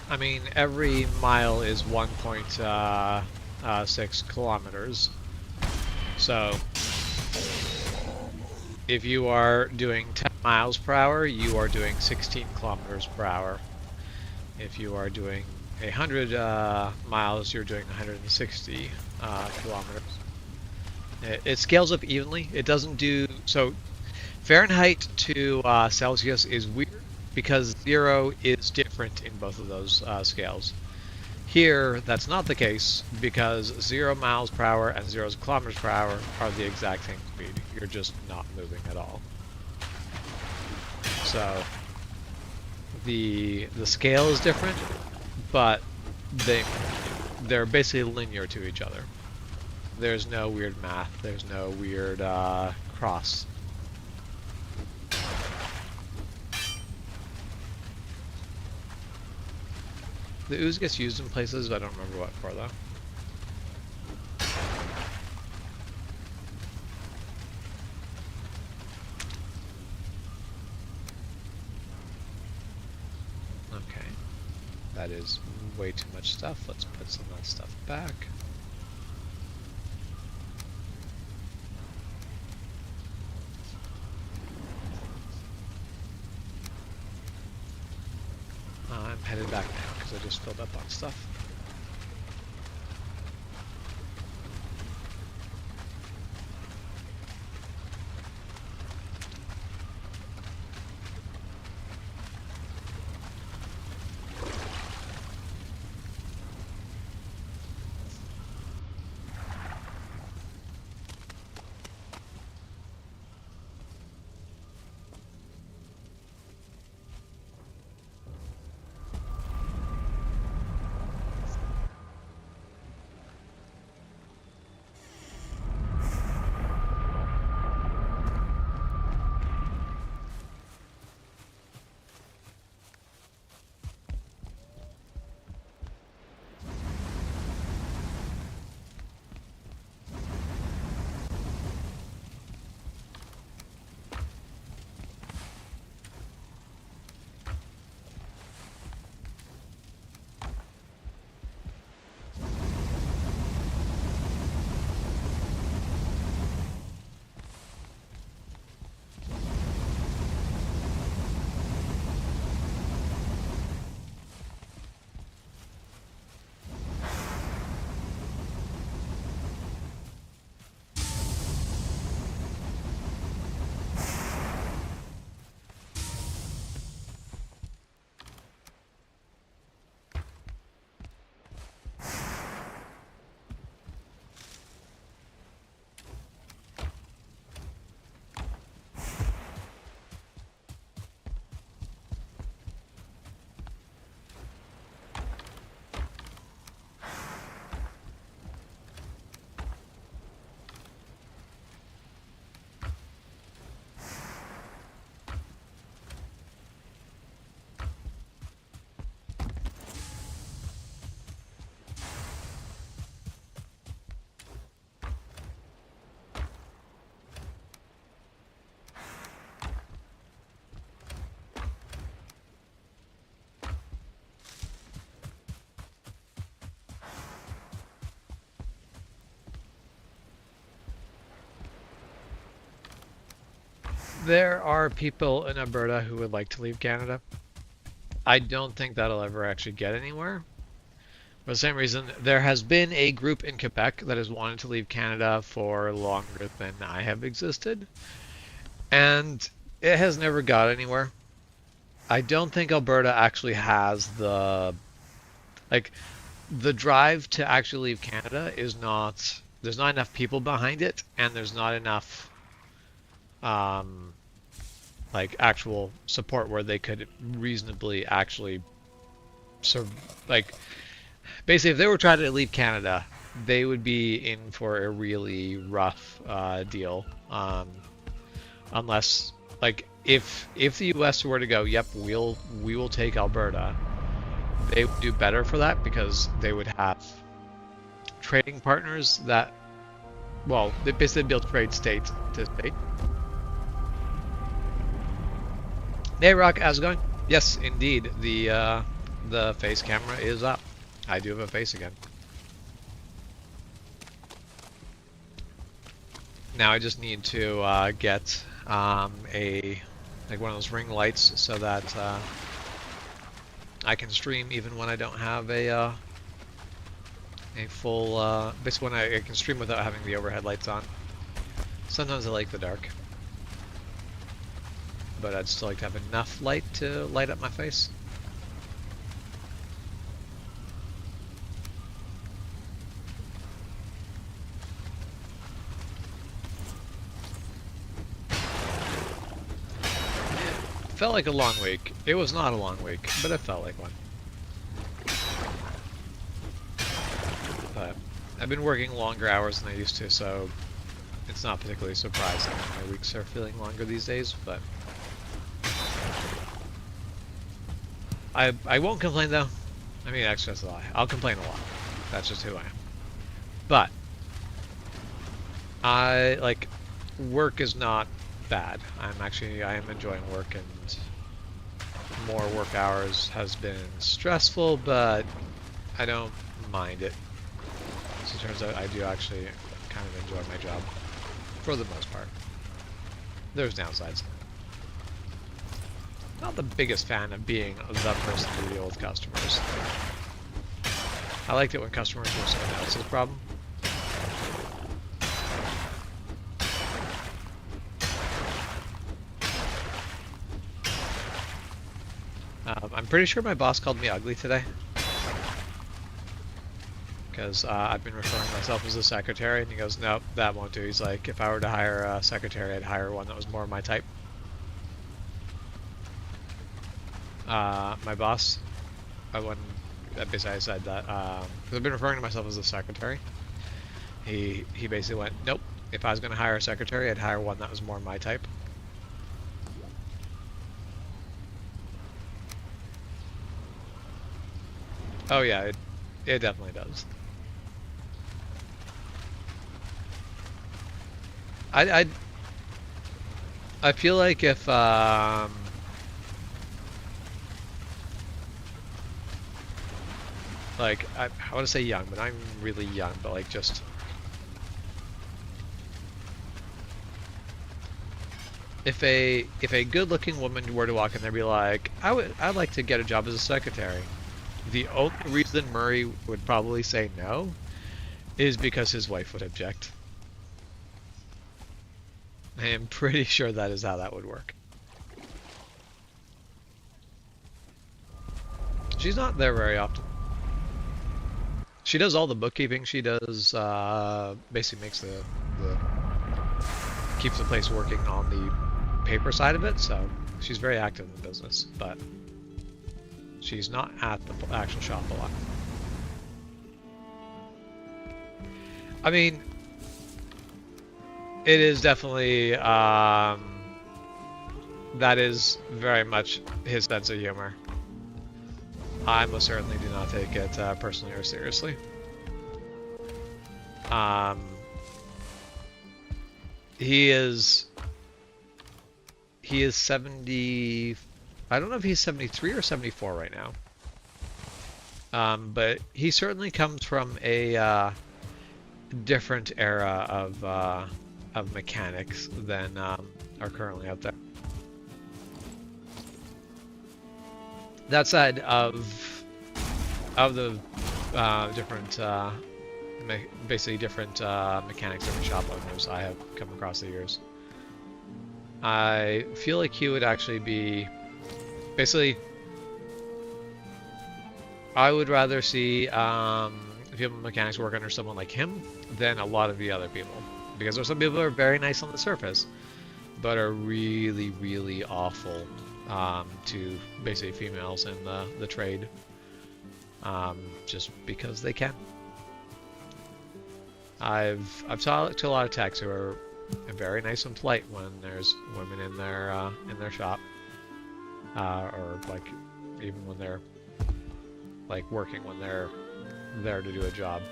I mean, every mile is 1.6 kilometers. So if you are doing 10 miles per hour, you are doing 16 kilometers per hour. If you are doing 100 miles, you're doing 160 kilometers. It scales up evenly. It doesn't do so. Fahrenheit to Celsius is weird because 0 is different in both of those scales. Here, that's not the case because 0 miles per hour and 0 kilometers per hour are the exact same speed. You're just not moving at all. So the scale is different, but they're basically linear to each other. There's no weird math. There's no weird cross. The ooze gets used in places, but I don't remember what for though. Okay. That is way too much stuff. Let's put some of that stuff back. I'm headed back now because I just filled up on stuff. There are people in Alberta who would like to leave Canada. I don't think that'll ever actually get anywhere. For the same reason, there has been a group in Quebec that has wanted to leave Canada for longer than I have existed. And it has never got anywhere. I don't think Alberta actually has the drive to actually leave Canada is not, there's not enough people behind it, and there's not enough actual support where they could reasonably actually basically if they were trying to leave Canada, they would be in for a really rough deal, unless if the US were to go, yep, we will take Alberta, they would do better for that because they would have trading partners that, well, they basically build trade state to state. Hey Rock, how's it going? Yes, indeed. The The face camera is up. I do have a face again. Now I just need to get like one of those ring lights so that I can stream even when I don't have a full, basically when I can stream without having the overhead lights on. Sometimes I like the dark, but I'd still like to have enough light to light up my face. Felt like a long week. It was not a long week, but it felt like one. But I've been working longer hours than I used to, so it's not particularly surprising that my weeks are feeling longer these days, but I won't complain though. I mean, actually that's a lie. I'll complain a lot. That's just who I am. But work is not bad. I am enjoying work, and more work hours has been stressful, but I don't mind it. So it turns out I do actually kind of enjoy my job for the most part. There's downsides. Not the biggest fan of being the person to deal with customers. I liked it when customers were someone else's problem. I'm pretty sure my boss called me ugly today. Because I've been referring myself as a secretary, and he goes, nope, that won't do. He's like, if I were to hire a secretary, I'd hire one that was more my type. My boss, basically I said that, because I've been referring to myself as a secretary. He basically went, nope, if I was going to hire a secretary, I'd hire one that was more my type. Oh yeah, it definitely does. I feel like if like I want to say young, but I'm really young, but like just if a good-looking woman were to walk in there and be like, I'd like to get a job as a secretary. The only reason Murray would probably say no is because his wife would object. I am pretty sure that is how that would work. She's not there very often. She does all the bookkeeping. She does basically makes the keeps the place working on the paper side of it. So she's very active in the business, but she's not at the actual shop a lot. I mean, it is definitely that is very much his sense of humor. I most certainly do not take it personally or seriously. He is 70. I don't know if he's 73 or 74 right now. But he certainly comes from a different era of mechanics than are currently out there. That side of the different basically different mechanics, different shop owners I have come across the years, I feel like he would actually be basically. I would rather see people mechanics work under someone like him than a lot of the other people, because there's some people who are very nice on the surface, but are really, really awful to basically females in the trade, just because they can. I've talked to a lot of techs who are very nice and polite when there's women in their shop, or like even when they're like working when they're there to do a job.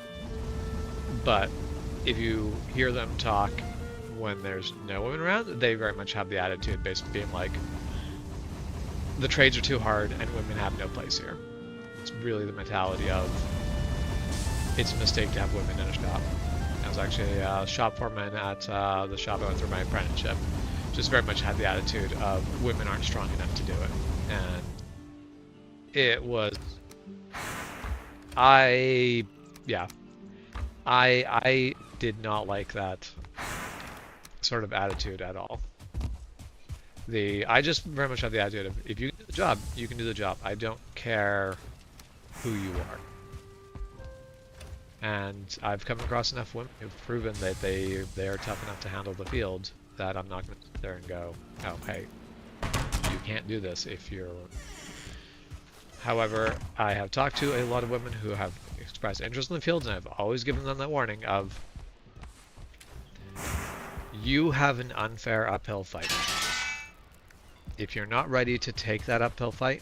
But if you hear them talk when there's no women around, they very much have the attitude basically being like, the trades are too hard and women have no place here. it's really the mentality of it's a mistake to have women in a shop. I was actually a shop foreman at the shop I went through my apprenticeship. Just very much had the attitude of women aren't strong enough to do it. And it was, yeah, I did not like that sort of attitude at all. I just very much had the attitude of if you can do the job, you can do the job. I don't care who you are. And I've come across enough women who've proven that they are tough enough to handle the field that I'm not going to sit there and go, oh, hey, you can't do this if you're... However, I have talked to a lot of women who have expressed interest in the field, and I've always given them that warning of, you have an unfair uphill fight. If you're not ready to take that uphill fight,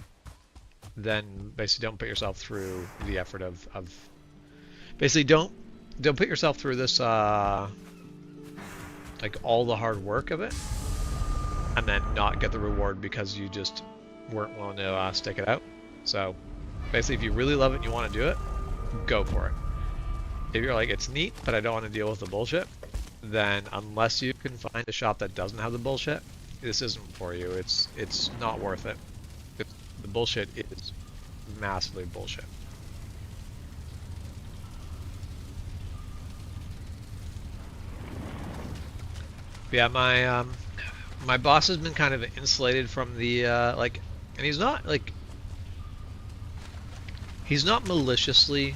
then basically don't put yourself through the effort of basically don't put yourself through this like all the hard work of it and then not get the reward because you just weren't willing to stick it out. So basically, if you really love it and you want to do it, go for it. If you're like, it's neat but I don't want to deal with the bullshit, then unless you can find a shop that doesn't have the bullshit, this isn't for you. It's not worth it. The bullshit is massively bullshit. Yeah, my boss has been kind of insulated from the like, and he's not maliciously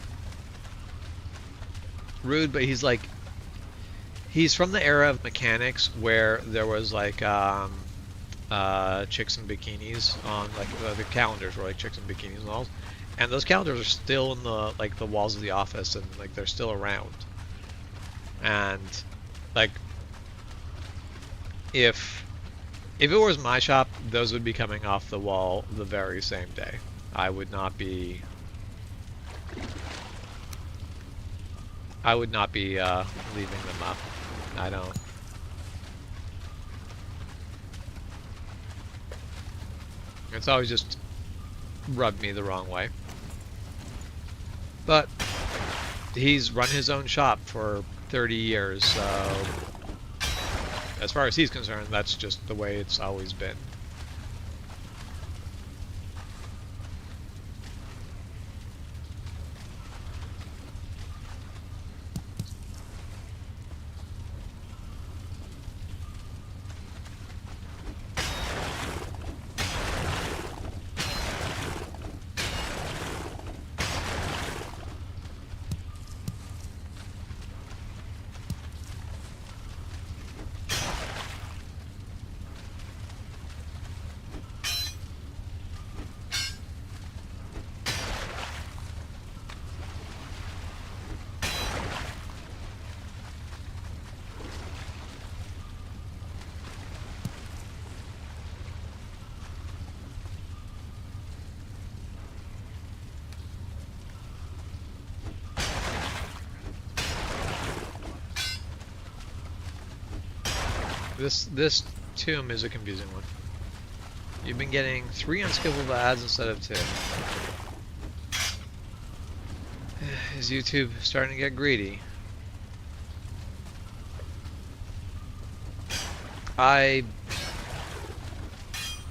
rude, but he's like, he's from the era of mechanics where there was like chicks in bikinis on like the calendars were like chicks in bikinis and all, and those calendars are still in the like the walls of the office and like they're still around, and like if it was my shop, those would be coming off the wall the very same day. I would not be leaving them up. I don't. It's always just rubbed me the wrong way. But he's run his own shop for 30 years, so as far as he's concerned, that's just the way it's always been. This tomb is a confusing one. You've been getting 3 unskippable ads instead of 2. Is YouTube starting to get greedy? I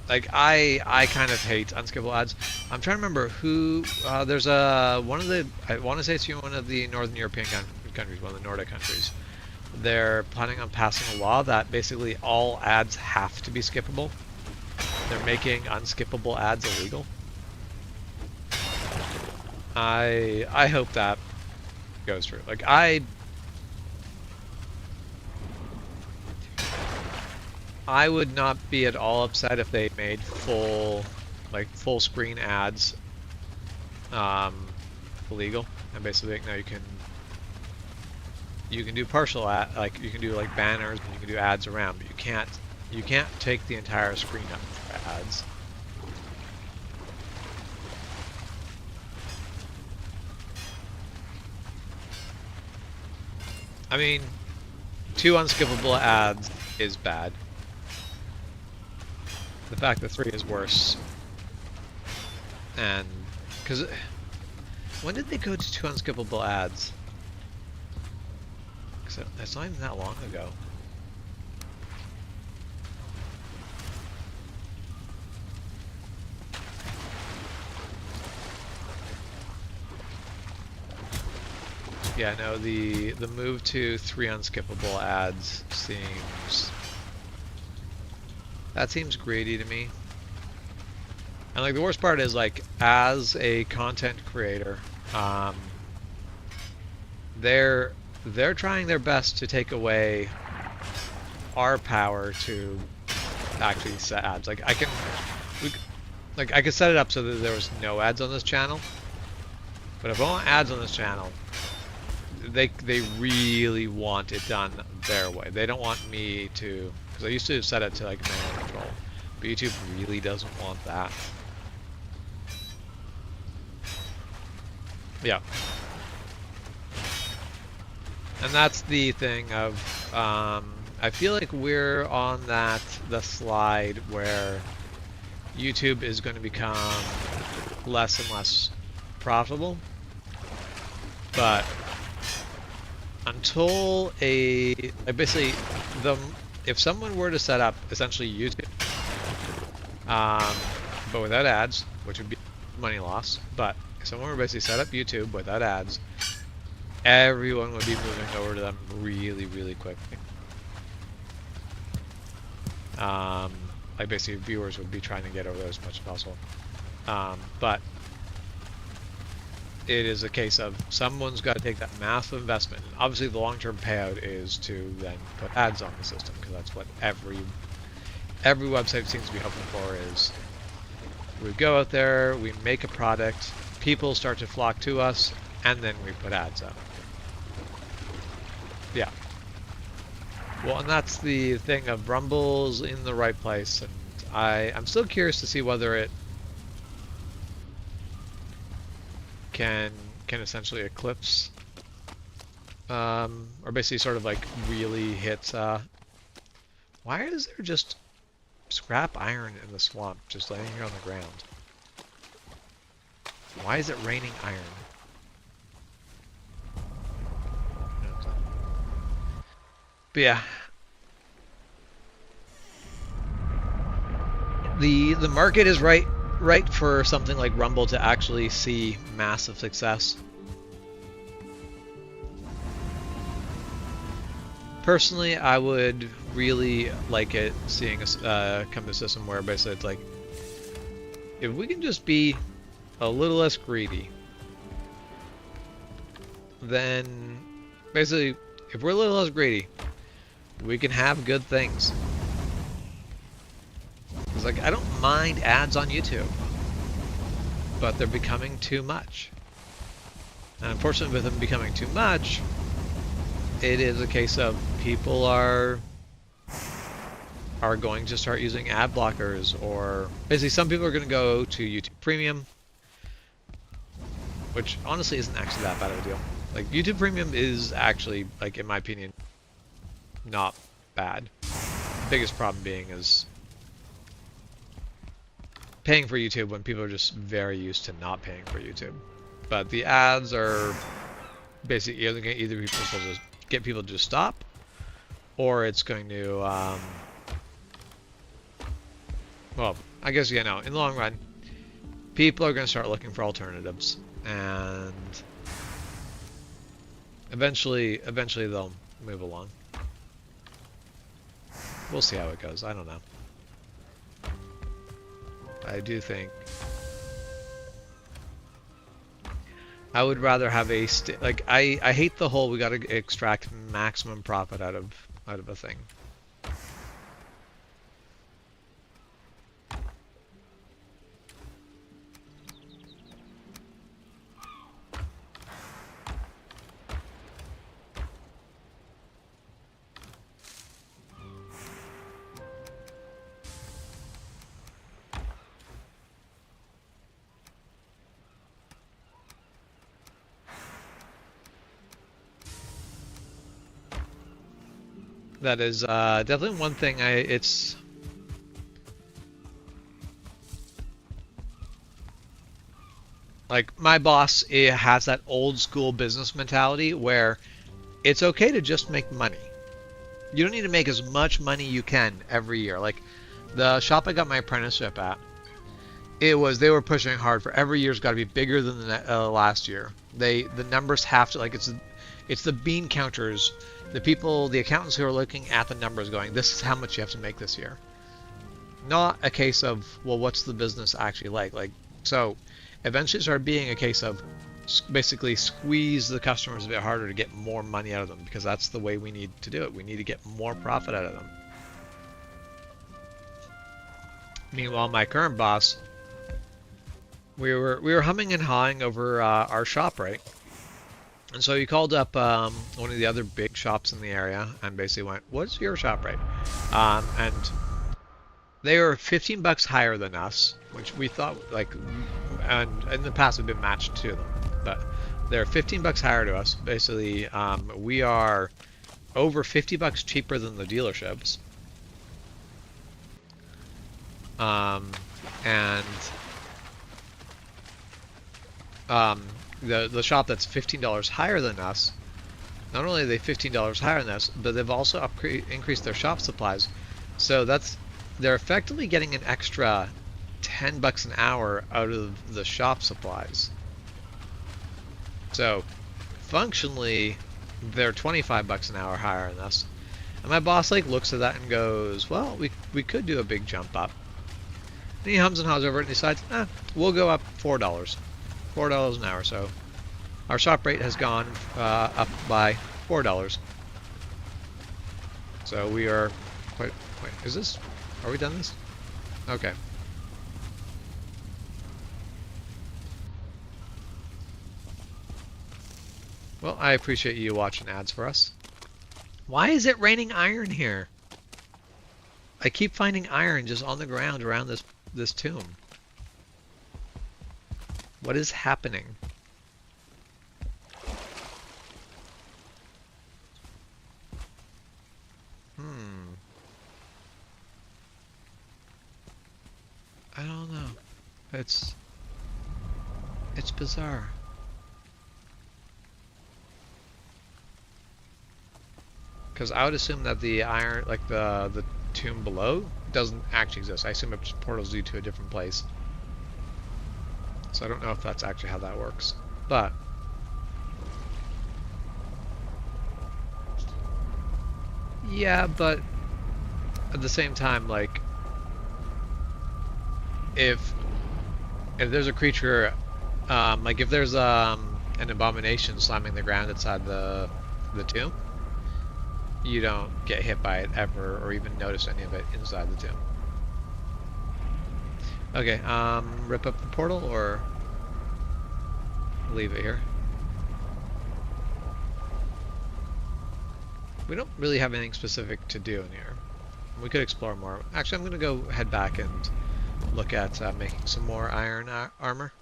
kind of hate unskippable ads. I'm trying to remember who. There's one of the. I want to say it's one of the Northern European countries, one of the Nordic countries. They're planning on passing a law that basically all ads have to be skippable. They're making unskippable ads illegal. I hope that goes through. Like I would not be at all upset if they made full screen ads illegal, and basically like, now you can do partial ad, like you can do like banners and you can do ads around, but you can't take the entire screen up for ads. I mean, 2 unskippable ads is bad. The fact that 3 is worse, and because When did they go to 2 unskippable ads? Because it's not even that long ago. Yeah, no, the move to 3 unskippable ads seems... That seems greedy to me. And like the worst part is like as a content creator, they're trying their best to take away our power to actually set ads. Like I could set it up so that there was no ads on this channel. But if I want ads on this channel, they really want it done their way. They don't want me to, because I used to set it to like manual control, but YouTube really doesn't want that. Yeah. And that's the thing of, I feel like we're on the slide where YouTube is going to become less and less profitable. But until basically, if someone were to set up essentially YouTube, but without ads, which would be money loss, but if someone were basically set up YouTube without ads, everyone would be moving over to them really, really quickly. Like basically viewers would be trying to get over there as much as possible. But it is a case of someone's got to take that massive investment. And obviously the long-term payout is to then put ads on the system, because that's what every website seems to be hoping for. Is we go out there, we make a product, people start to flock to us, and then we put ads up. Yeah. Well, and that's the thing of Rumble's in the right place, and I'm still curious to see whether it can essentially eclipse, or basically sort of like really hit. Why is there just scrap iron in the swamp just laying here on the ground? Why is it raining iron? But yeah, the market is right for something like Rumble to actually see massive success. Personally, I would really like it seeing us come to a system where basically it's like, if we can just be a little less greedy, then basically, if we're a little less greedy, we can have good things. It's like, I don't mind ads on YouTube, but they're becoming too much. And unfortunately, with them becoming too much, it is a case of people are going to start using ad blockers, or basically some people are going to go to YouTube Premium, which honestly isn't actually that bad of a deal. Like, YouTube Premium is actually, like, in my opinion, not bad. The biggest problem being is paying for YouTube when people are just very used to not paying for YouTube. But the ads are basically either get people to just stop, or it's going to, well, I guess, you know, in the long run, people are going to start looking for alternatives, and eventually they'll move along. We'll see how it goes. I don't know. I do think I would rather have a like I hate the whole we got to extract maximum profit out of a thing. That is definitely one thing. It's Like my boss has that old school business mentality where it's okay to just make money. You don't need to make as much money you can every year. Like the shop I got my apprenticeship at, they were pushing hard for every year's got to be bigger than the last year. The numbers have to, like, it's the bean counters, the accountants who are looking at the numbers going, this is how much you have to make this year. Not a case of, well, what's the business actually like? Like, so eventually it started being a case of basically squeeze the customers a bit harder to get more money out of them, because that's the way we need to do it. We need to get more profit out of them. Meanwhile, my current boss, we were humming and hawing over our shop, right? And so he called up one of the other big shops in the area and basically went, "What's your shop rate?" And they were 15 bucks higher than us, which we thought, like, and in the past we've been matched to them, but they're 15 bucks higher to us. Basically, we are over 50 bucks cheaper than the dealerships. And the shop that's $15 higher than us, not only are they $15 higher than us, but they've also increased their shop supplies. So they're effectively getting an extra 10 bucks an hour out of the shop supplies. So functionally, they're 25 bucks an hour higher than us. And my boss like looks at that and goes, well, we could do a big jump up. And he hums and haws over it and decides, we'll go up $4. $4 an hour. So our shop rate has gone up by $4. So we are quite. Wait, is this? Are we done this? Okay. Well, I appreciate you watching ads for us. Why is it raining iron here? I keep finding iron just on the ground around this tomb. What is happening? I don't know. It's bizarre. Because I would assume that the iron, like the tomb below, doesn't actually exist. I assume it just portals you to a different place. So I don't know if that's actually how that works. But yeah, but at the same time, like, if there's a creature, like if there's an abomination slamming the ground inside the tomb, you don't get hit by it ever, or even notice any of it inside the tomb. Okay, rip up the portal or leave it here. We don't really have anything specific to do in here. We could explore more. Actually, I'm gonna go head back and look at making some more iron armor.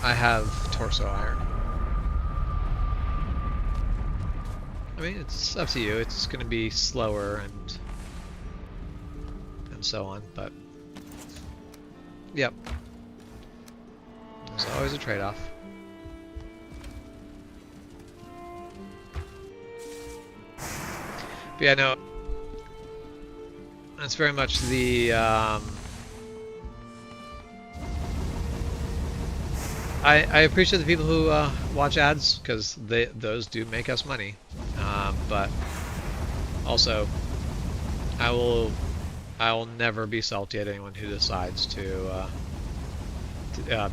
I have torso iron. I mean, it's up to you. It's going to be slower and so on, but yep. There's always a trade-off. But yeah, no, that's very much the I appreciate the people who watch ads, because those do make us money. But also, I will never be salty at anyone who decides to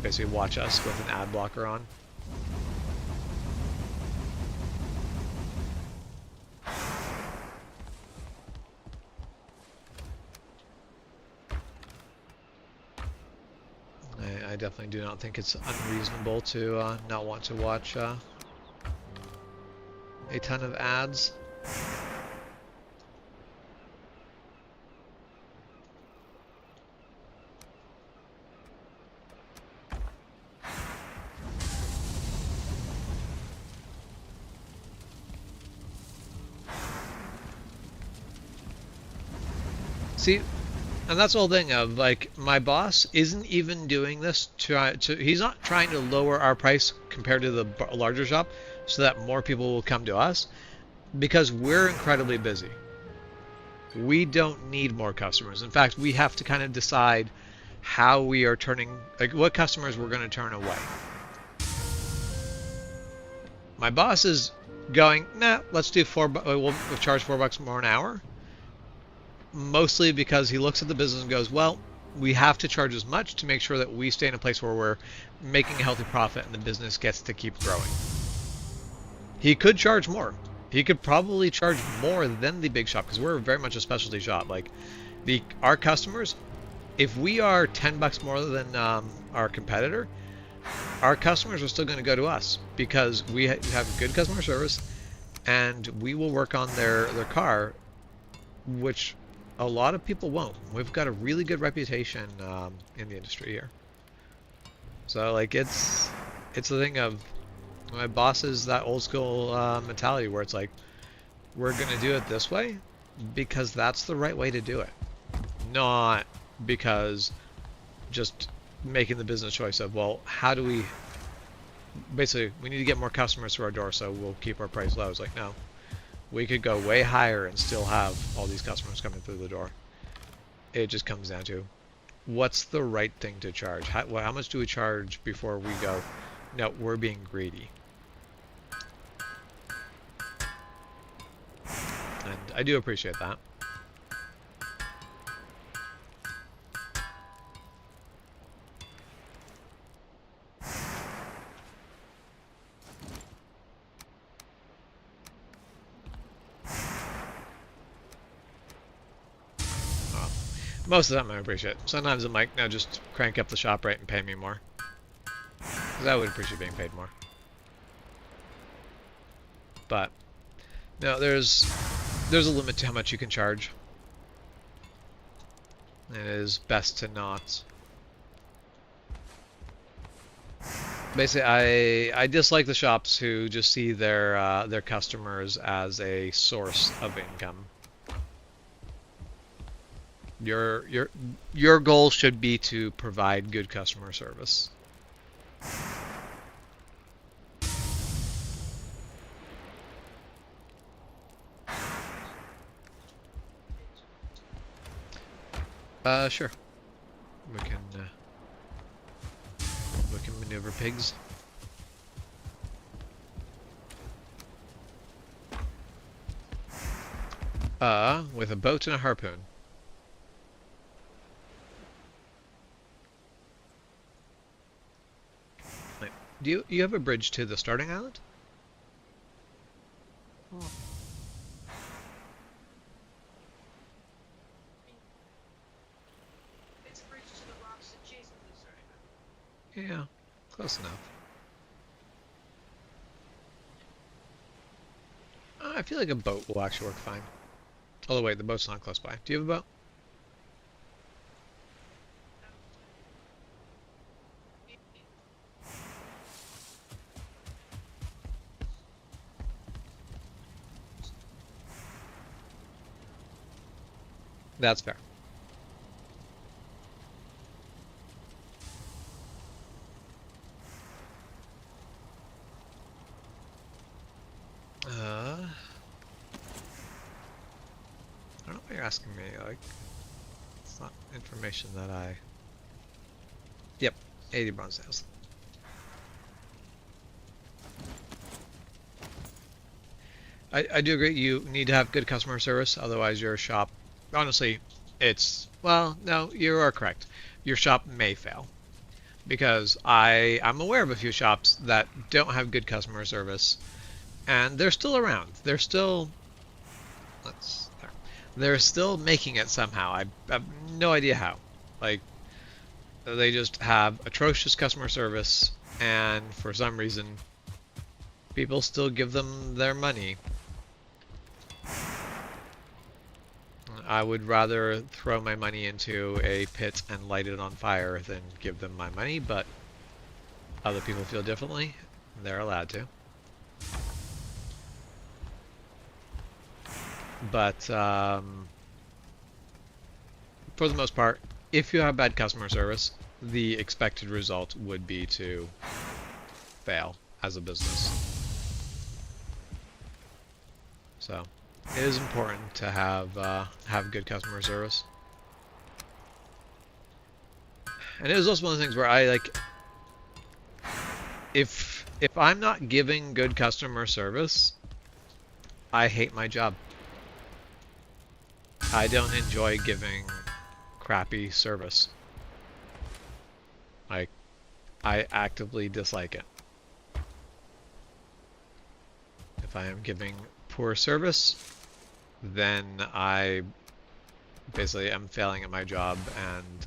basically watch us with an ad blocker on. I definitely do not think it's unreasonable to not want to watch a ton of ads. See, And that's the whole thing of like my boss isn't even doing this he's not trying to lower our price compared to the larger shop so that more people will come to us because we're incredibly busy. We don't need more customers. In fact, we have to kind of decide how we are turning, like what customers we're going to turn away. My boss is going, nah, let's do we'll charge $4 more an hour. Mostly because he looks at the business and goes, well, we have to charge as much to make sure that we stay in a place where we're making a healthy profit and the business gets to keep growing. He could charge more. He could probably charge more than the big shop because we're very much a specialty shop. Like our customers, if we are $10 more than our competitor, our customers are still going to go to us because we have good customer service and we will work on their car, which a lot of people won't. We've got a really good reputation in the industry here. So like it's the thing of my boss is that old school mentality where it's like we're gonna do it this way because that's the right way to do it, not because just making the business choice of, well, how do we basically we need to get more customers through our door so we'll keep our price low. It's like, no, we could go way higher and still have all these customers coming through the door. It just comes down to what's the right thing to charge. How much do we charge before we go, no, we're being greedy. And I do appreciate that. Most of the time I appreciate it. Sometimes I'm like, no, just crank up the shop rate and pay me more. Because I would appreciate being paid more. But, no, there's a limit to how much you can charge. It is best to not. Basically, I dislike the shops who just see their customers as a source of income. Your goal should be to provide good customer service. Sure. We can maneuver pigs. With a boat and a harpoon. Do you have a bridge to the starting island? Oh. It's a bridge to the rocks adjacent to the starting island. Yeah, close enough. I feel like a boat will actually work fine. Oh wait, the boat's not close by. Do you have a boat? That's fair. I don't know what you're asking me. Like, it's not information that I. Yep, 80 bronze nails. I do agree. You need to have good customer service, otherwise your shop. Honestly, well, no, you are correct. Your shop may fail because I'm aware of a few shops that don't have good customer service, and they're still around. They're still making it somehow. I have no idea how. Like, they just have atrocious customer service, and for some reason, people still give them their money. I would rather throw my money into a pit and light it on fire than give them my money, but other people feel differently. They're allowed to. But for the most part, if you have bad customer service, the expected result would be to fail as a business. So it is important to have good customer service. And it was also one of the things where I like, if I'm not giving good customer service, I hate my job. I don't enjoy giving crappy service. Like, I actively dislike it. If I am giving poor service, then I basically am failing at my job, and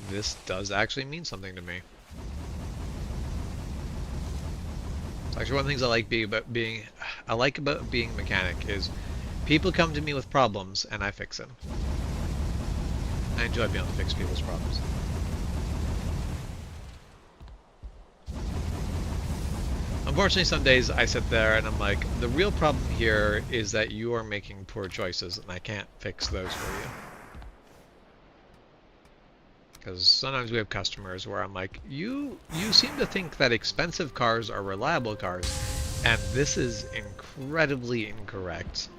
this does actually mean something to me. It's actually one of the things I like about being a mechanic is people come to me with problems and I fix them. I enjoy being able to fix people's problems. Unfortunately, some days I sit there and I'm like, the real problem here is that you are making poor choices and I can't fix those for you. Because sometimes we have customers where I'm like, you seem to think that expensive cars are reliable cars, and this is incredibly incorrect.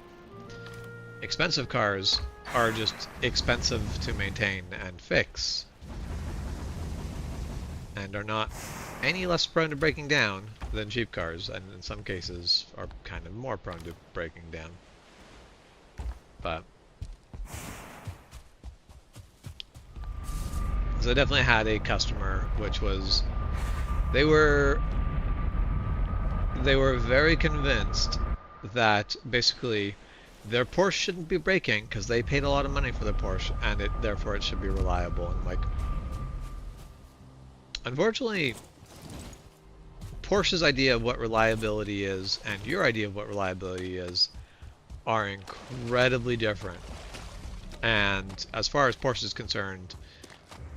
Expensive cars are just expensive to maintain and fix, and are not any less prone to breaking down than cheap cars, and in some cases are kind of more prone to breaking down. But so I definitely had a customer which was, they were very convinced that basically their Porsche shouldn't be breaking because they paid a lot of money for the Porsche, and therefore it should be reliable. And like, unfortunately, Porsche's idea of what reliability is and your idea of what reliability is are incredibly different. And as far as Porsche is concerned,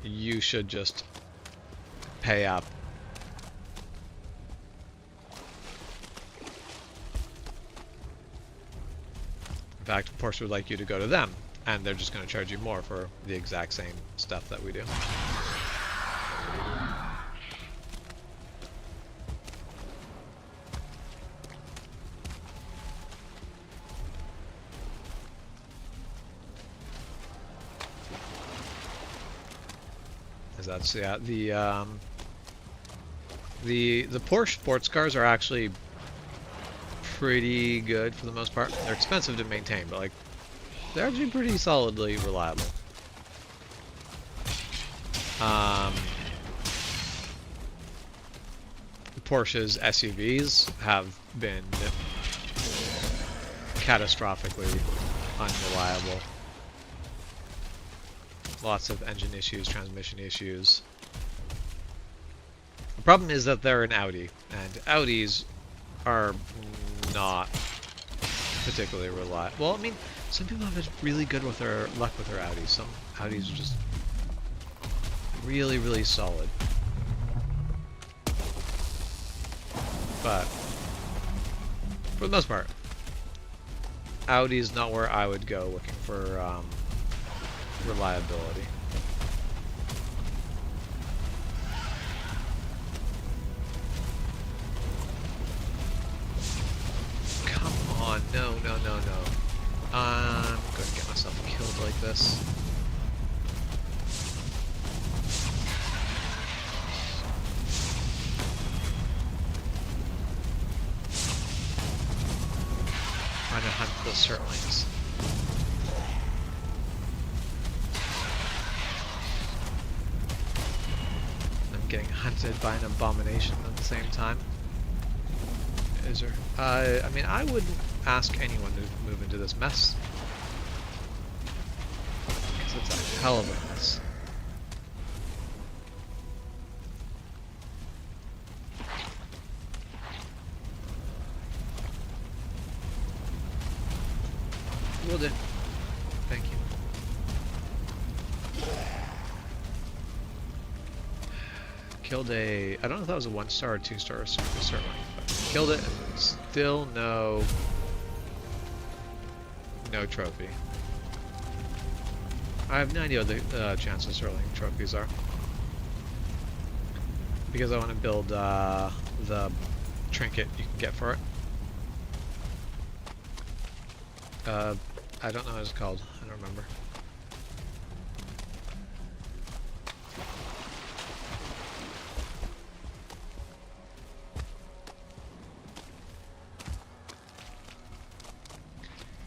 you should just pay up. In fact, Porsche would like you to go to them, and they're just going to charge you more for the exact same stuff that we do. That's, yeah, the Porsche sports cars are actually pretty good for the most part. They're expensive to maintain, but like, they're actually pretty solidly reliable. Porsche's SUVs have been catastrophically unreliable. Lots of engine issues, transmission issues. The problem is that they're an Audi, and Audis are not particularly reliable. Well, I mean, some people have been really good with their luck with their Audis. Some Audis are just really, really solid. But for the most part, Audi is not where I would go looking for reliability. Come on, no, no, no, no. I'm gonna get myself killed like this. Trying to hunt the Surtlings. Getting hunted by an abomination at the same time. Is there? I mean, I wouldn't ask anyone to move into this mess. Because it's a hell of a mess. Will do. Thank you. Killed a, I don't know if that was a 1-star or 2-star, certainly, but killed it, and still no trophy. I have no idea what the chances for earning trophies are. Because I want to build the trinket you can get for it. I don't know what it's called. I don't remember.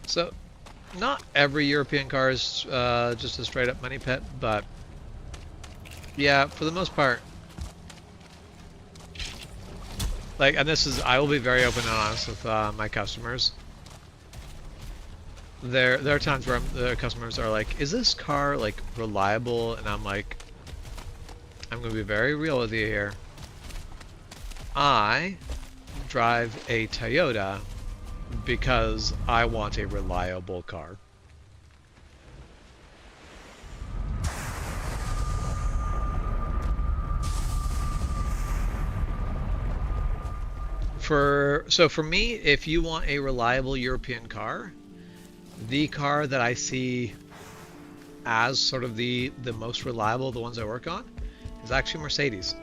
So, not every European car is just a straight up money pit, but yeah, for the most part. Like, and this is, I will be very open and honest with my customers. There are times where the customers are like, "Is this car like reliable?" And I'm like, "I'm going to be very real with you here. I drive a Toyota because I want a reliable car." So for me, if you want a reliable European car, the car that I see as sort of the most reliable, the ones I work on, is actually Mercedes.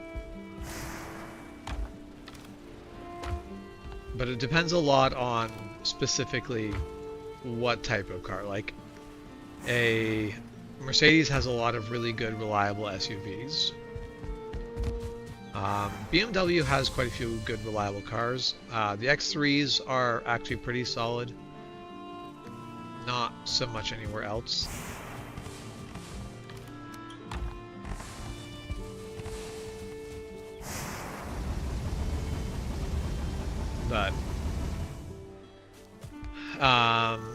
But it depends a lot on specifically what type of car. Like a Mercedes has a lot of really good reliable SUVs. BMW has quite a few good reliable cars. The X3s are actually pretty solid. Not so much anywhere else. But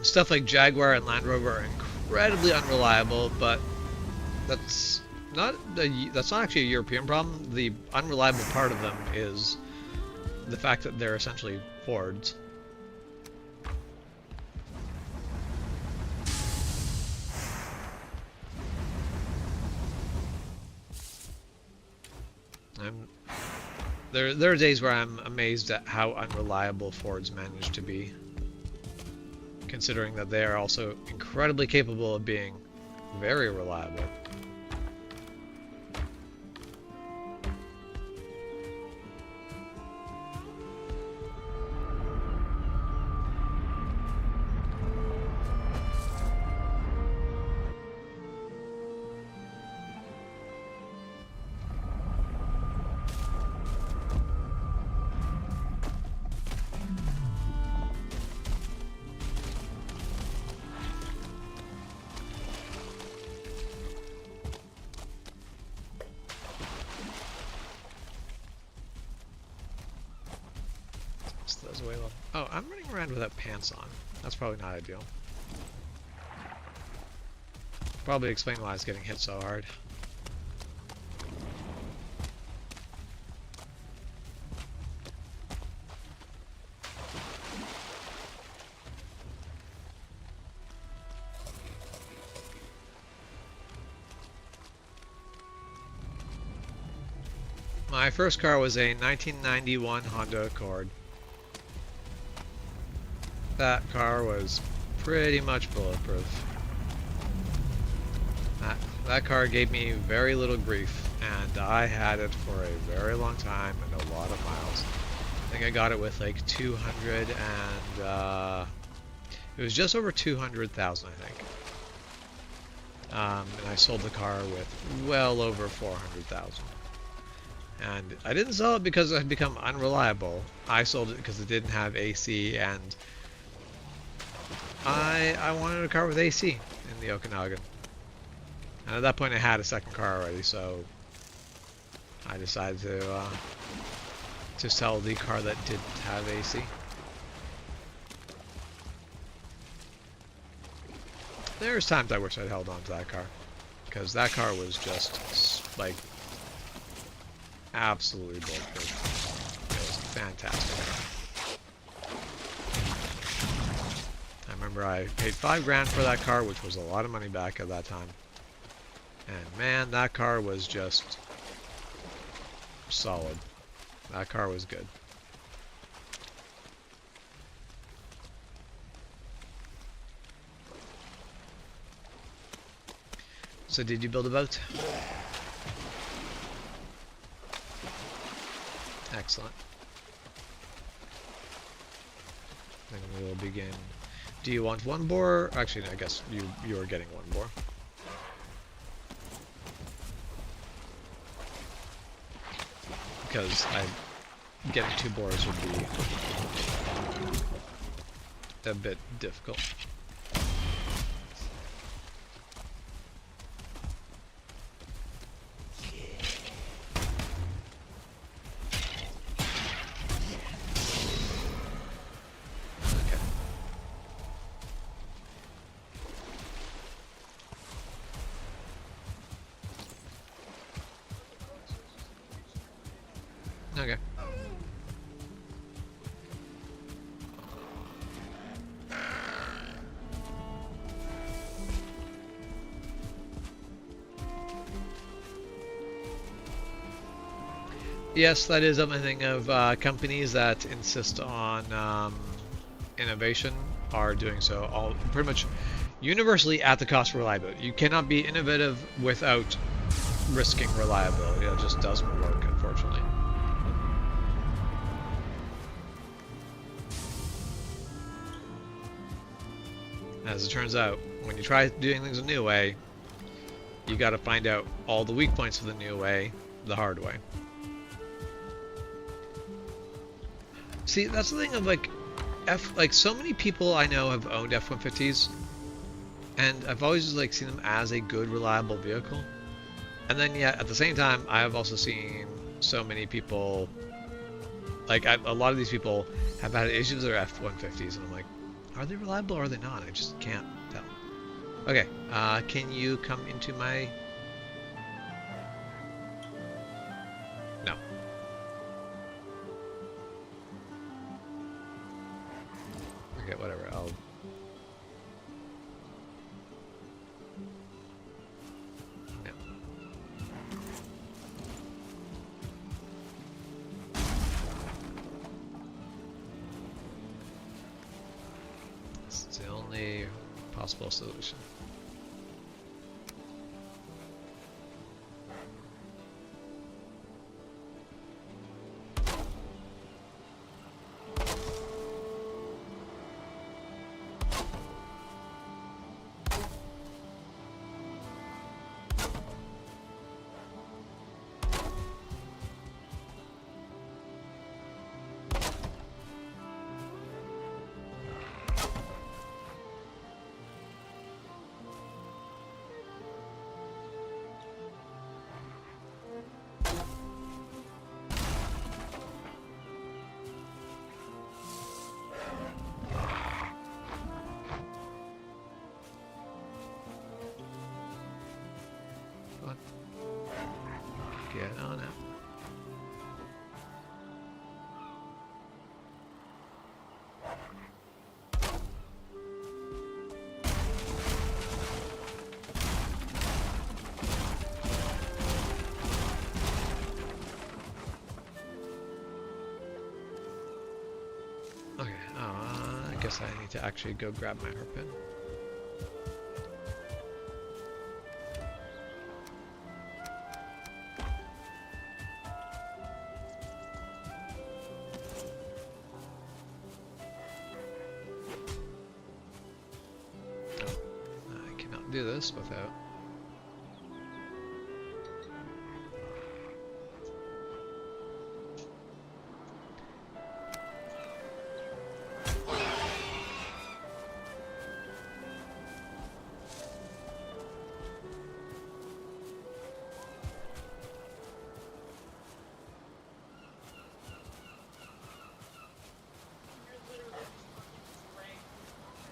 stuff like Jaguar and Land Rover are incredibly unreliable, but that's that's not actually a European problem. The unreliable part of them is the fact that they're essentially Fords. There are days where I'm amazed at how unreliable Fords manage to be, considering that they are also incredibly capable of being very reliable. Oh, I'm running around without pants on. That's probably not ideal. Probably explain why I was getting hit so hard. My first car was a 1991 Honda Accord. That car was pretty much bulletproof. That car gave me very little grief, and I had it for a very long time and a lot of miles. I think I got it with like 200 and it was just over 200,000, I think. And I sold the car with well over 400,000. And I didn't sell it because it had become unreliable. I sold it because it didn't have AC, and I wanted a car with AC in the Okanagan. And at that point I had a second car already, so I decided to sell the car that didn't have AC. There's times I wish I'd held on to that car, because that car was just like absolutely bulletproof. It was a fantastic car. I remember I paid $5 grand for that car, which was a lot of money back at that time. And man, that car was just solid. That car was good. So did you build a boat? Excellent. Then we will begin. Do you want one boar? Actually, no, I guess you are getting one boar. Because getting 2 boars would be a bit difficult. Okay. Yes, that is something thing of companies that insist on innovation are doing so all pretty much universally at the cost of reliability. You cannot be innovative without risking reliability. It just doesn't work, unfortunately. As it turns out, when you try doing things a new way, you got to find out all the weak points of the new way the hard way. See, that's the thing of like so many people I know have owned F-150s, and I've always just like seen them as a good, reliable vehicle. And then yet at the same time, I have also seen so many people, like a lot of these people have had issues with their F-150s, and I'm like, are they reliable or are they not? I just can't tell. Okay, can you come into my... No. Okay, whatever, I'll... No. This is the only possible solution. Get on it. Okay, I guess I need to actually go grab my harpoon. Do this without.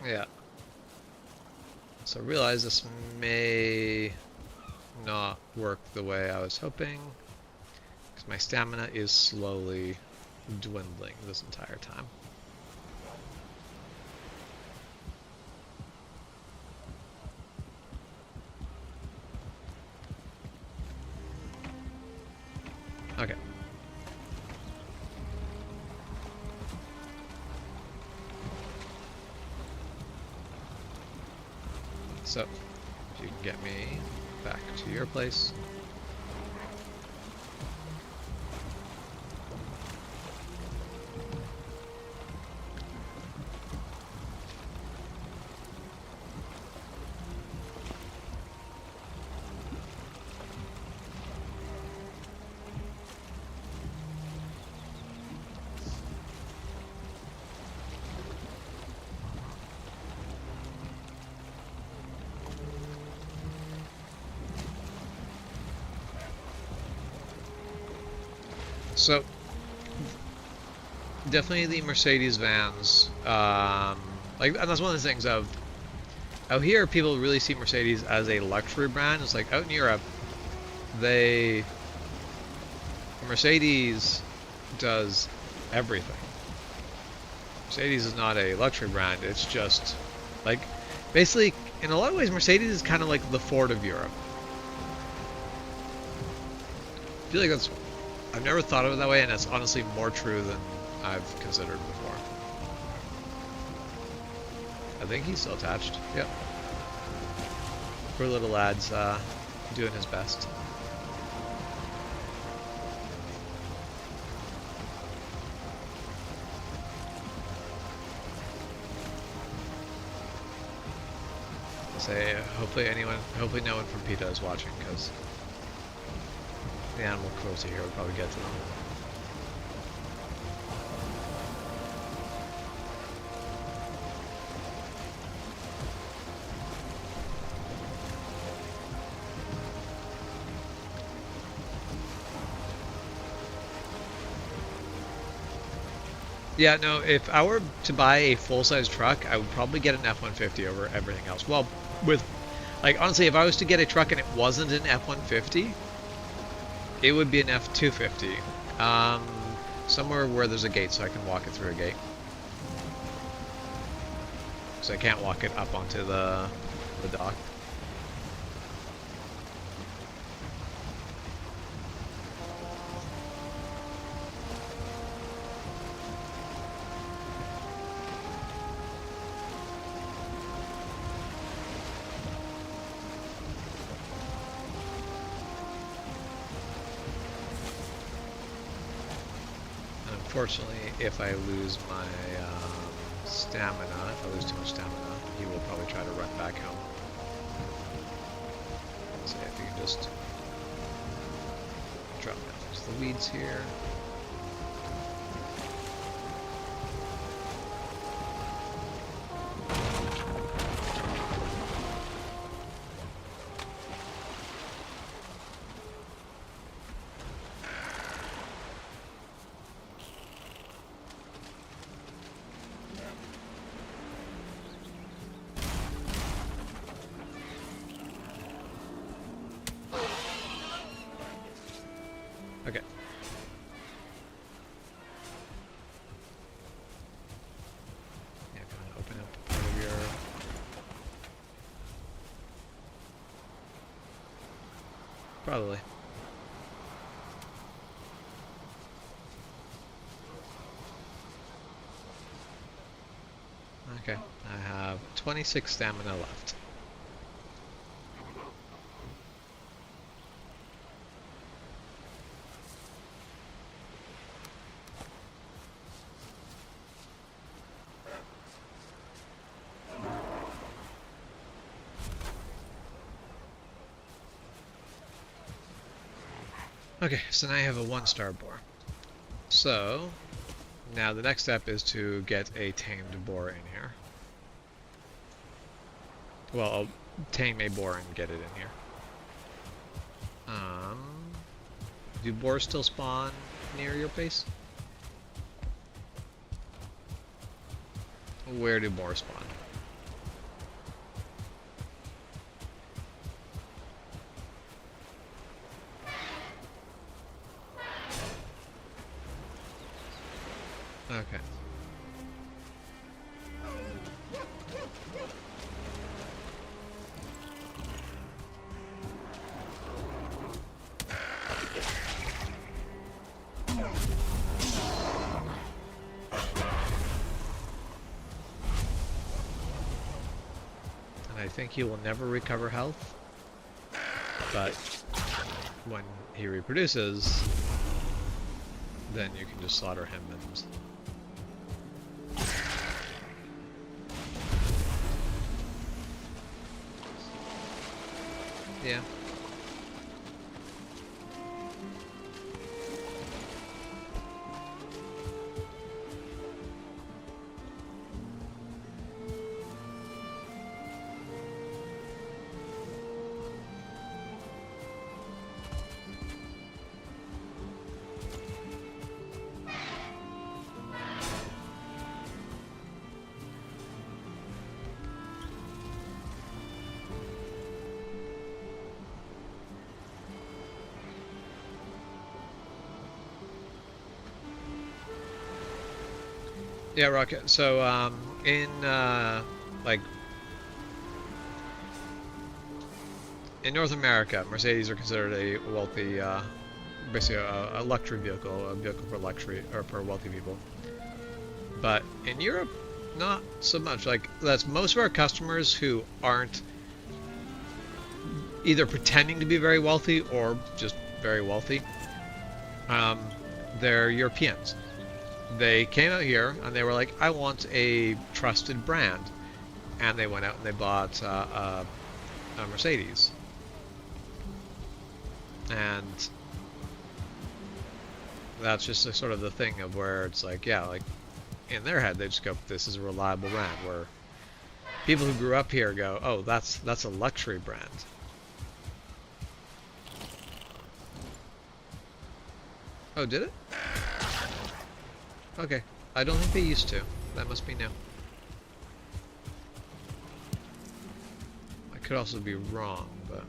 Yeah. So I realize this may not work the way I was hoping, because my stamina is slowly dwindling this entire time. Okay. So, if you can get me back to your place. So, definitely the Mercedes vans. Like, and that's one of the things of out here, people really see Mercedes as a luxury brand. It's like out in Europe, they Mercedes does everything. Mercedes is not a luxury brand. It's just like basically, in a lot of ways, Mercedes is kind of like the Ford of Europe. I feel like that's. I've never thought of it that way, and it's honestly more true than I've considered before. I think he's still attached. Yep. Poor little lad's doing his best. Say, hopefully no one from PETA is watching, because the animal cruelty here would probably get to them. Yeah, no, if I were to buy a full-size truck, I would probably get an F-150 over everything else. Well, like, honestly, if I was to get a truck and it wasn't an F-150, it would be an F-250. Somewhere where there's a gate so I can walk it through a gate. So I can't walk it up onto the dock. Unfortunately, if I lose my stamina, if I lose too much stamina, he will probably try to run back home. So if you can just drop down into the weeds here. Okay. Yeah, kind of open up part of your... Probably. Okay, I have 26 stamina left. Okay, so now I have a 1-star boar. So, now the next step is to get a tamed boar in here. Well, I'll tame a boar and get it in here. Do boars still spawn near your base? Where do boars spawn? Okay. And I think he will never recover health. But when he reproduces, then you can just slaughter him and yeah. Yeah, Rocket. So, in like in North America, Mercedes are considered a wealthy, basically a luxury vehicle, a vehicle for luxury or for wealthy people. But in Europe, not so much. Like that's most of our customers who aren't either pretending to be very wealthy or just very wealthy. Um, they're Europeans. They came out here and they were like, I want a trusted brand. And they went out and they bought a Mercedes. And that's just a, sort of the thing of where it's like, yeah, like in their head, they just go, this is a reliable brand. Where people who grew up here go, oh, that's a luxury brand. Oh, did it? Okay. I don't think they used to. That must be new. I could also be wrong, but...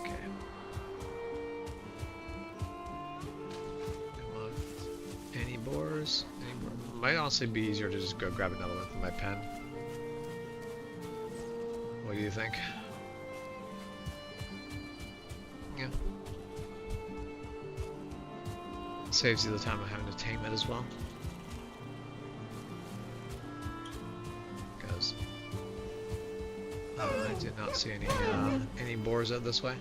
Okay. Come on. Any boars? Might honestly be easier to just go grab another one from my pen. What do you think? Yeah. Saves you the time of having to tame it as well. Because I did not see any boars out this way.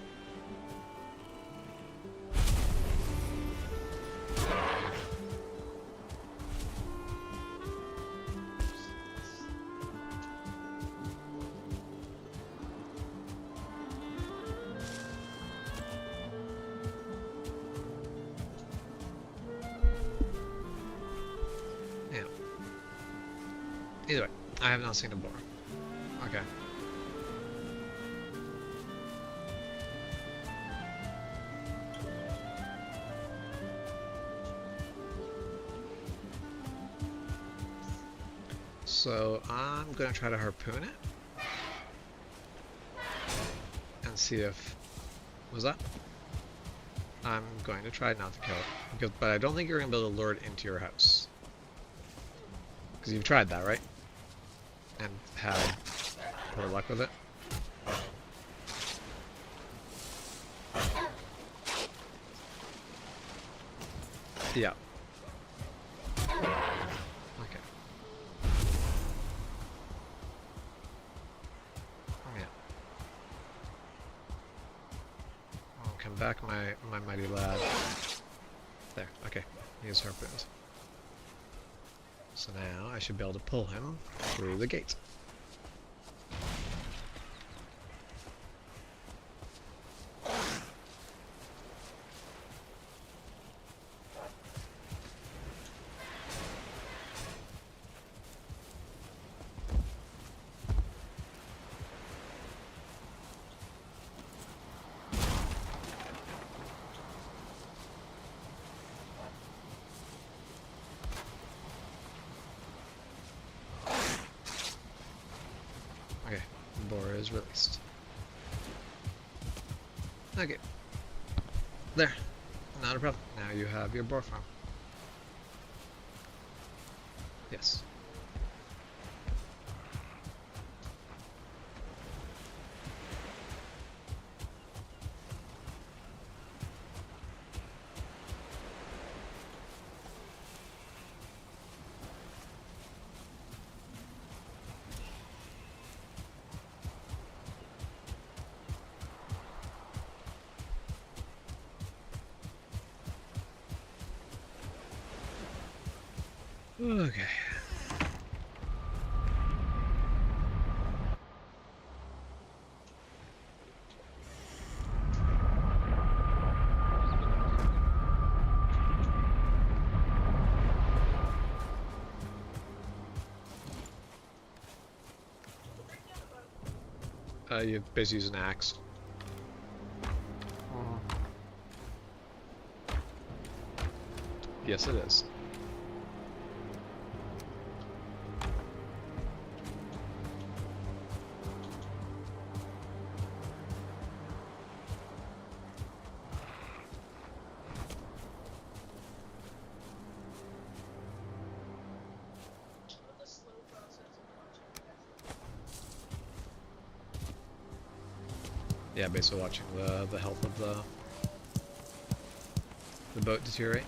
Either way, I have not seen a boar. Okay. So I'm gonna try to harpoon it and see if was that. I'm going to try not to kill it, but I don't think you're gonna be able to lure it into your house because you've tried that, right? And had poor luck with it. Yeah. Okay. Yeah. I'll come back, my mighty lad. There. Okay. He is harpooned. So now I should be able to pull him through the gate. Okay, boar is released. Okay. There. Not a problem. Now you have your boar farm. Yes. Okay. You basically use an axe. Yes, it is. Love the slow process of watching you guys. Yeah, basically watching the health of the boat deteriorate.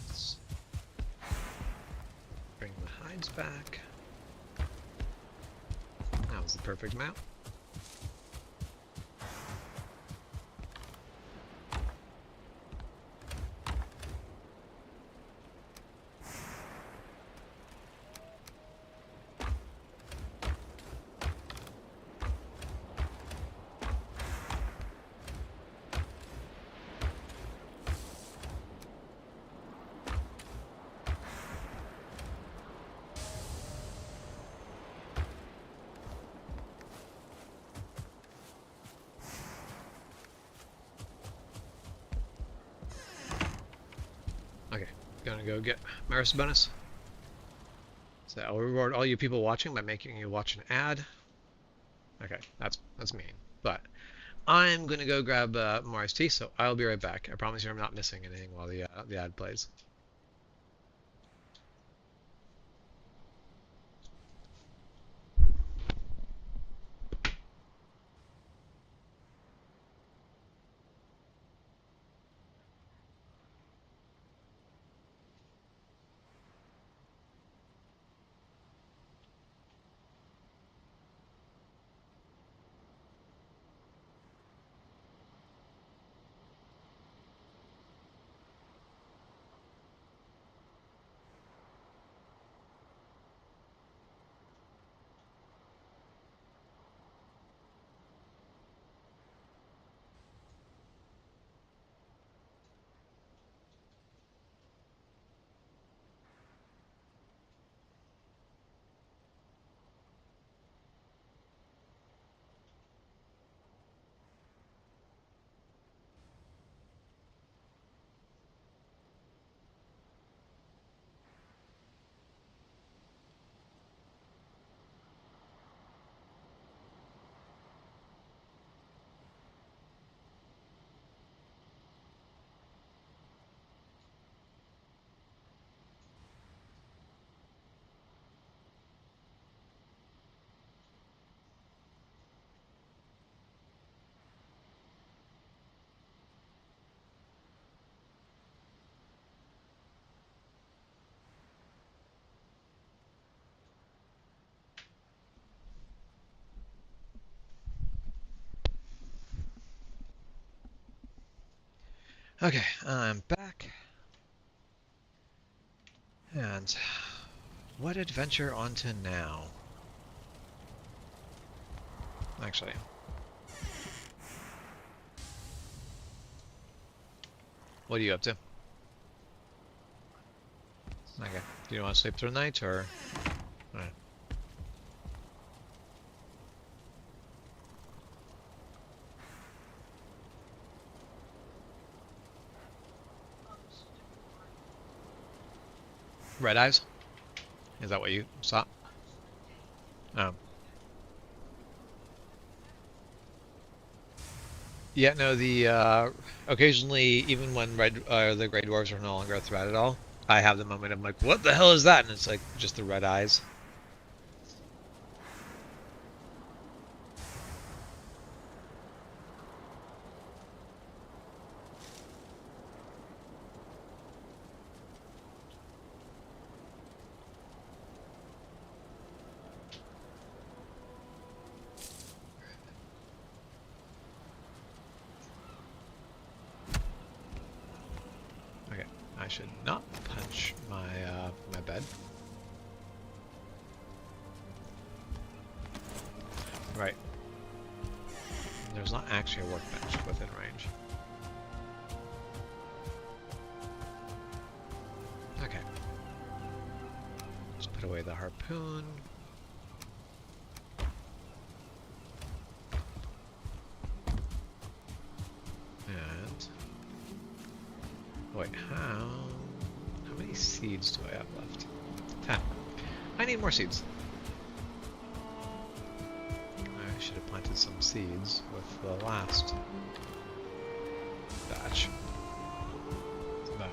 Let's bring the hides back. That was the perfect mount. Okay, gonna go get Maris bonus. So I'll reward all you people watching by making you watch an ad. Okay, that's mean. But I'm gonna go grab Mars tea, so I'll be right back. I promise you I'm not missing anything while the ad plays. Okay, I'm back. And what adventure onto now? Actually, what are you up to? Okay. Do you want to sleep through the night or? Alright. Red eyes? Is that what you saw? Oh. Yeah, no, occasionally, even when the Grey Dwarves are no longer a threat at all, I have the moment I'm like, what the hell is that? And it's like just the red eyes. Okay, I should not punch my bed. Right. There's not actually a workbench within range. Okay. Let's put away the harpoon. And wait, how many seeds do I have left? 10. I need more seeds. I should have planted some seeds with the last batch. But,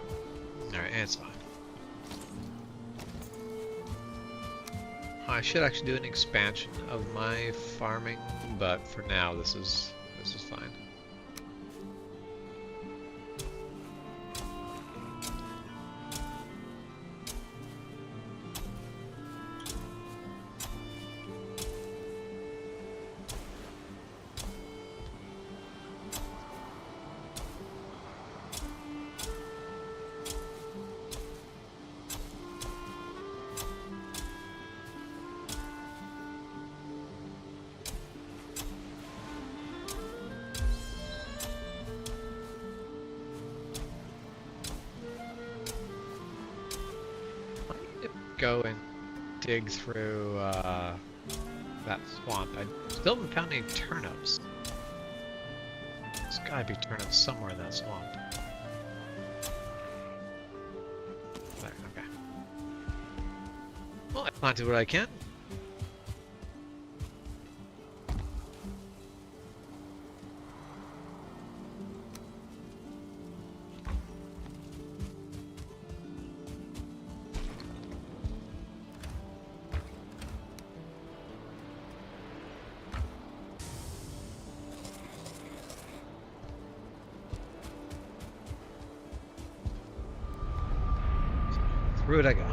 alright, it's fine. I should actually do an expansion of my farming, but for now this is fine. Go and dig through that swamp. I still haven't found any turnips. There's gotta be turnips somewhere in that swamp. There, okay. Well, I planted what I can. Through it I go.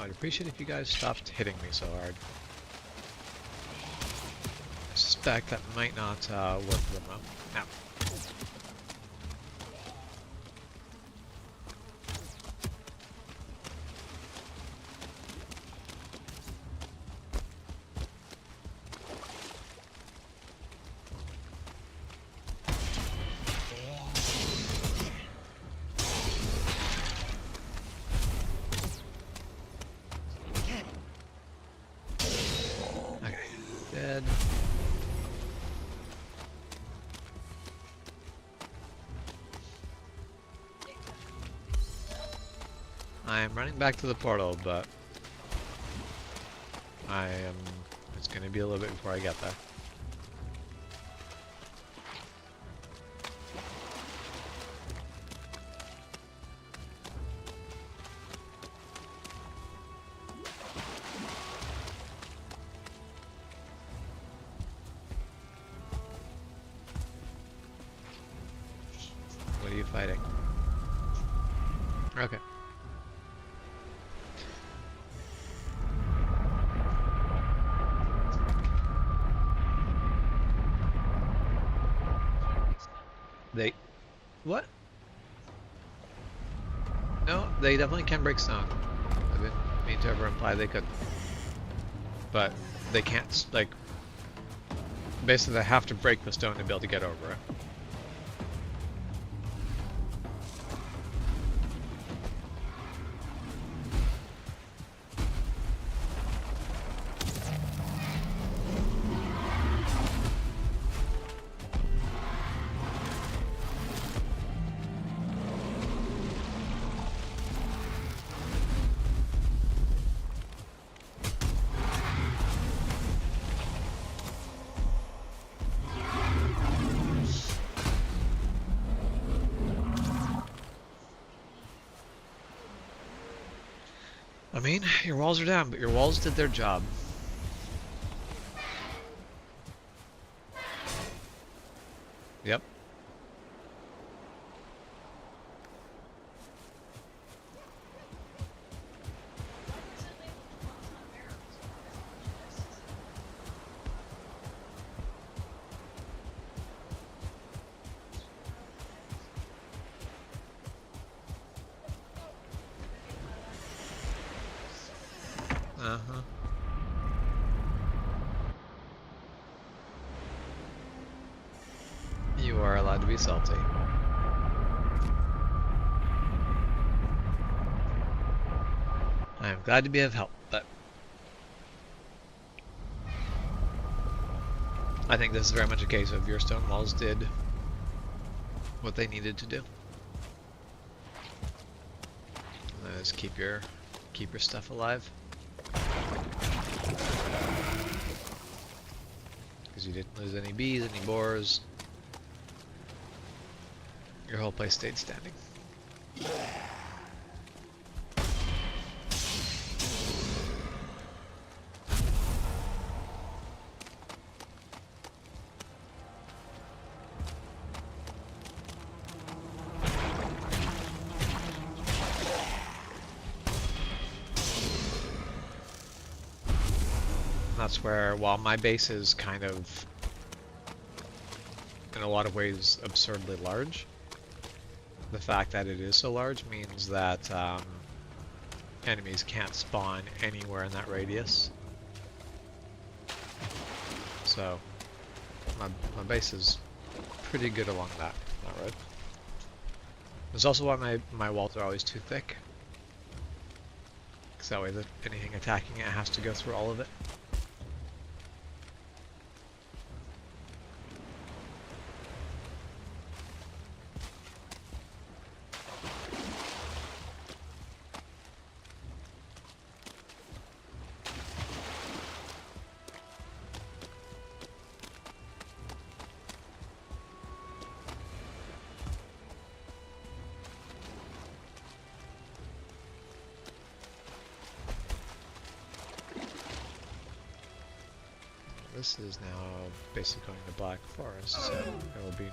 I'd appreciate if you guys stopped hitting me so hard. I suspect that might not work for them well. Now. wood. I am running back to the portal, but it's gonna be a little bit before I get there. What are you fighting? Okay. They... What? No, they definitely can break stone. I didn't mean to ever imply they could. But they can't, like... Basically, they have to break the stone to be able to get over it. I mean, your walls are down, but your walls did their job. Yep. Uh-huh. You are allowed to be salty. I am glad to be of help, but I think this is very much a case of your stone walls did what they needed to do. Just keep your stuff alive. Because you didn't lose any bees, any boars. Your whole place stayed standing. That's where, while my base is kind of, in a lot of ways, absurdly large, the fact that it is so large means that enemies can't spawn anywhere in that radius. So, my base is pretty good along that road. That's also why my walls are always too thick. Because that way anything attacking it has to go through all of it. This is now basically going to Black Forest, so there will be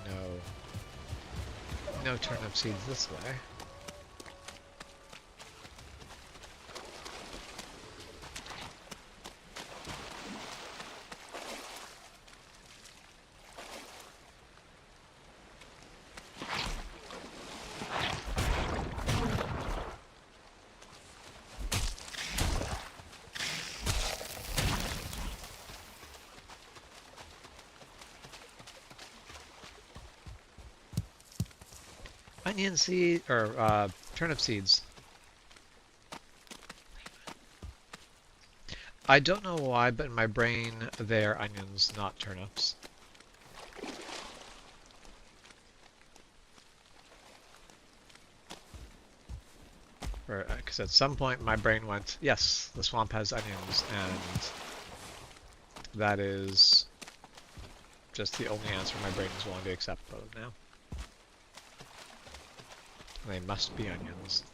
no turnip seeds this way. Onion seed, or turnip seeds. I don't know why, but in my brain they're onions, not turnips. Because at some point my brain went, yes, the swamp has onions, and that is just the only answer my brain is willing to accept of now. They must be onions.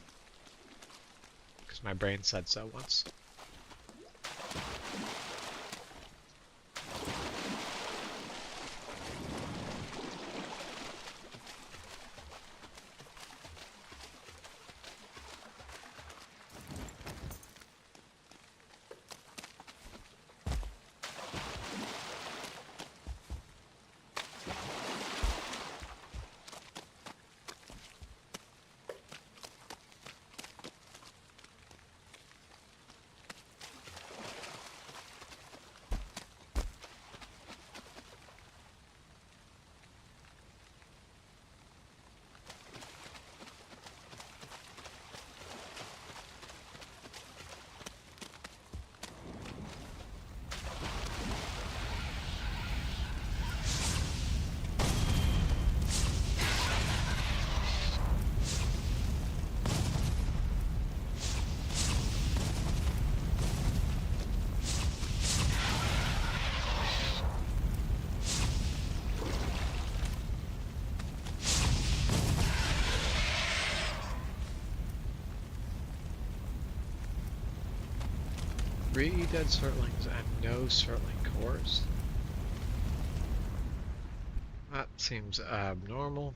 Because my brain said so once. Three dead Surtlings and no Surtling cores. That seems abnormal.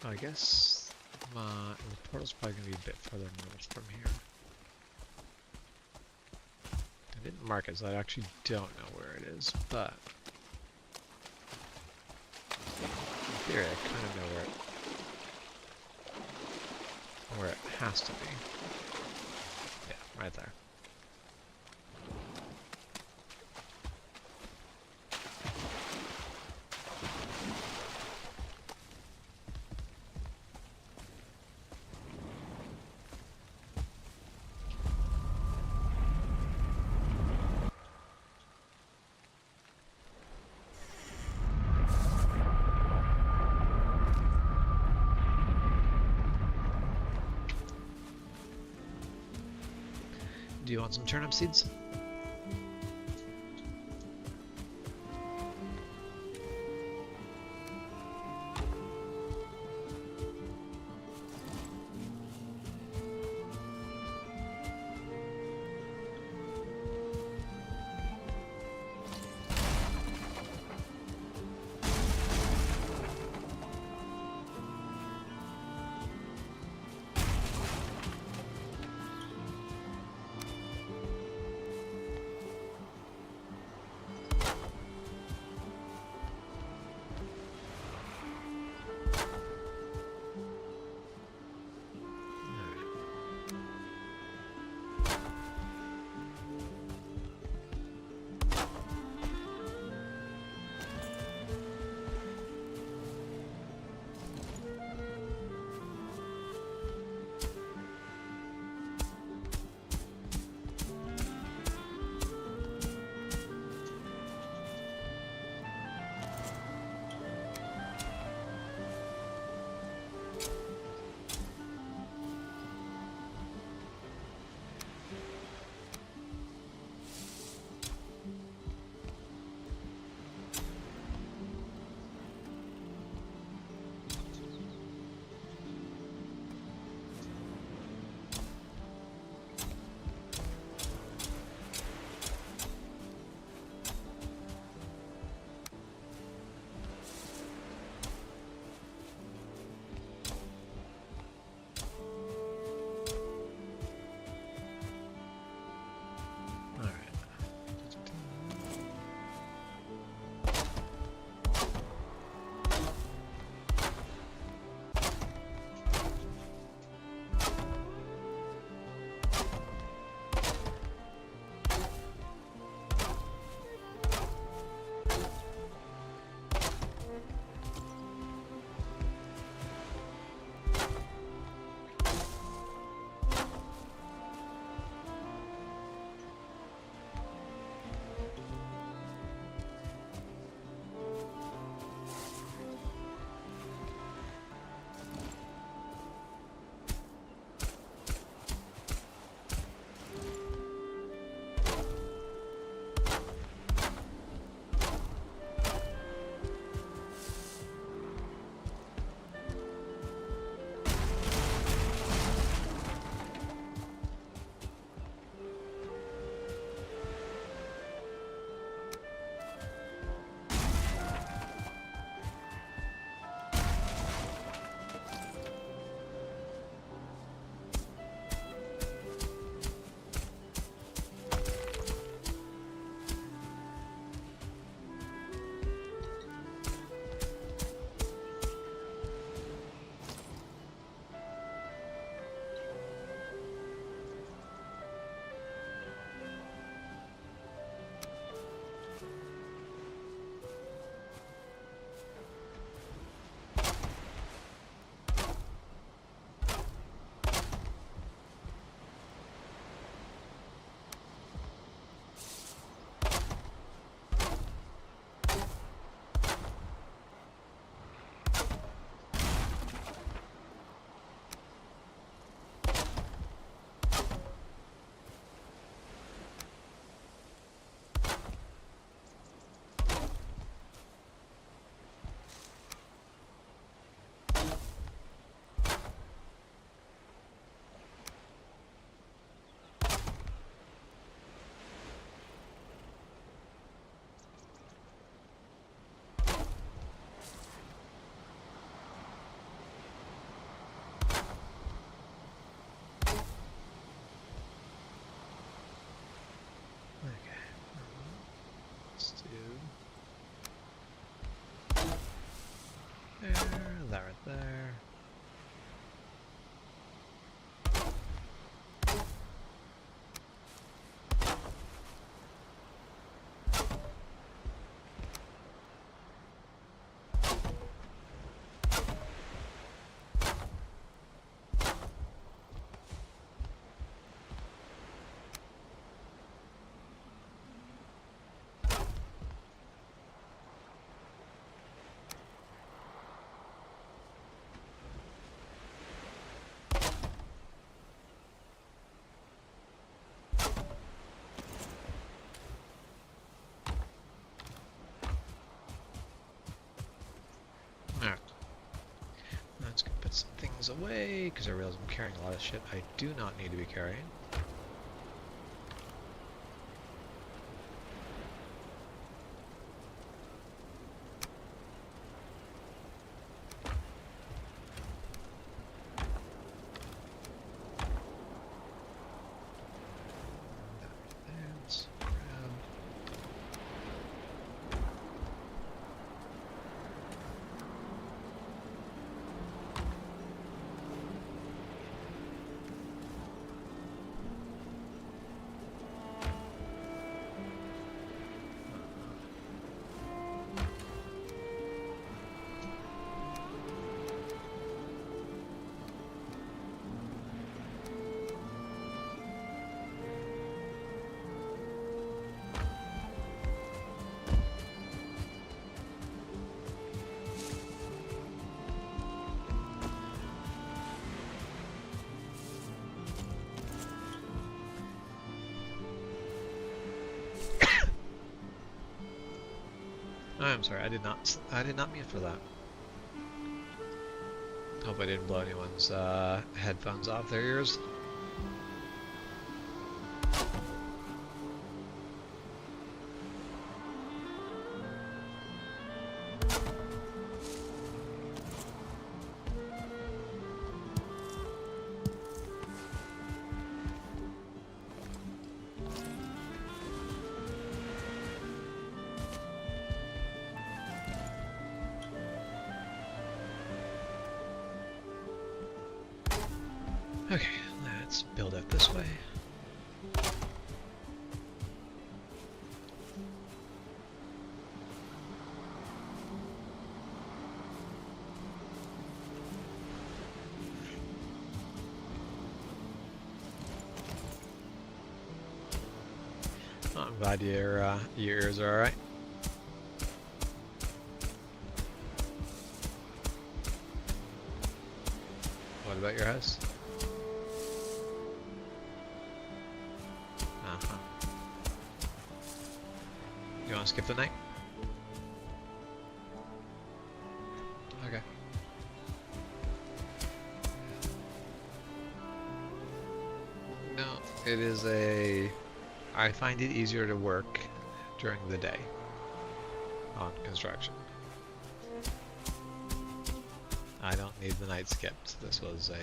I guess the portal's probably going to be a bit further north from here. I didn't mark it, so I actually don't know where it is, but in theory I kind of know where it has to be. Yeah, right there. Do you want some turnip seeds? things away, because I realize I'm carrying a lot of shit I do not need to be carrying. Let's grab. I'm sorry, I did not mean for that. Hope I didn't blow anyone's headphones off their ears. Okay, let's build up this way. Oh, I'm glad your ears are alright. What about your house? Uh-huh. You want to skip the night? Okay. No, it is I find it easier to work during the day on construction. I don't need the night skipped. This was a...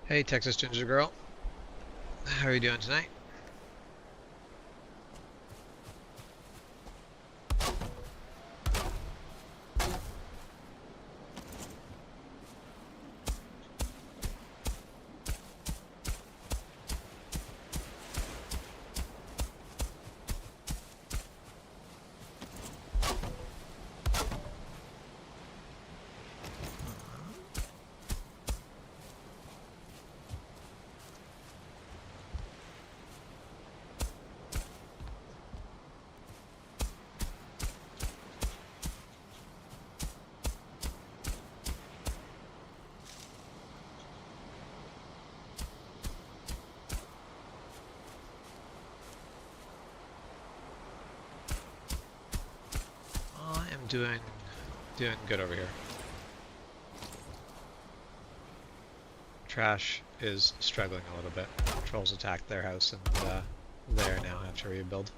Hey, Texas Ginger Girl. How are you doing tonight? I am doing good over here. Trash is struggling a little bit. Trolls attacked their house and they now have to rebuild.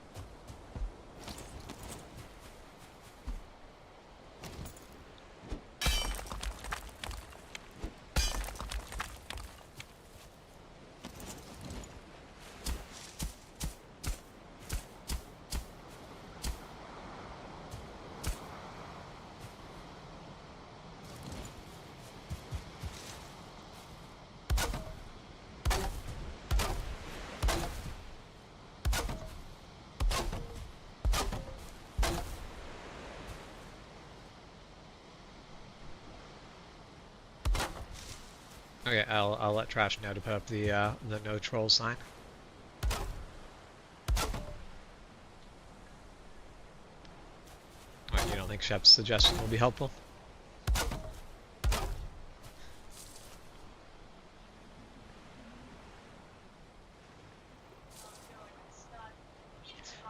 Okay, I'll let Trash know to put up the no troll sign. What, you don't think Shep's suggestion will be helpful?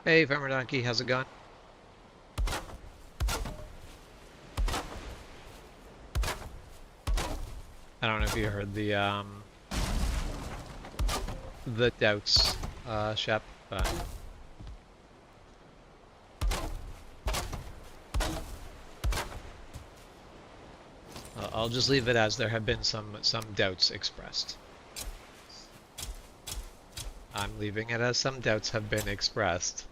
Hey, Farmer Donkey, how's it going? I don't know if you heard the doubts, Shep, but I'll just leave it as there have been some doubts expressed. I'm leaving it as some doubts have been expressed.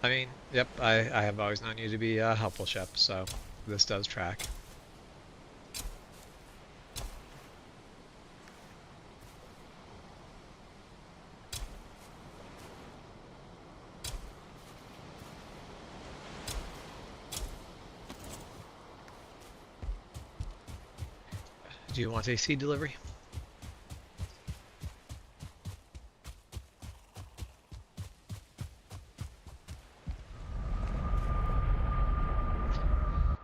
I mean, yep, I have always known you to be a helpful, Shep, so this does track. Do you want a seed delivery?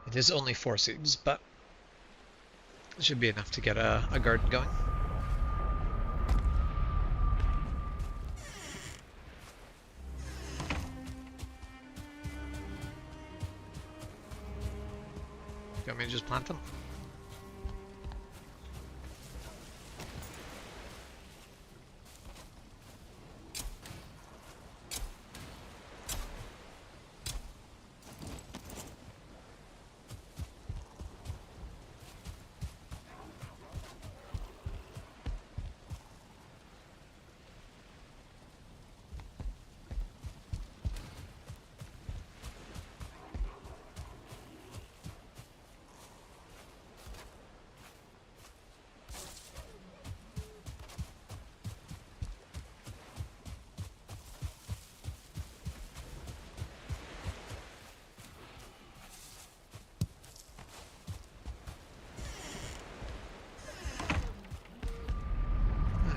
It is only 4 seeds, but it should be enough to get a garden going. You want me to just plant them?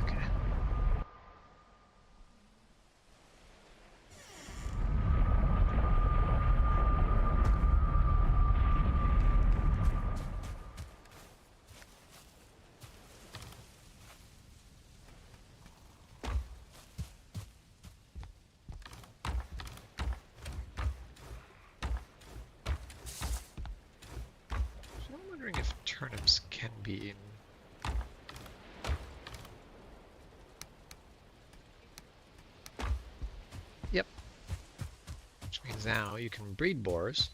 Okay. So I'm wondering if turnips can be eaten. Yep. Which means now you can breed boars.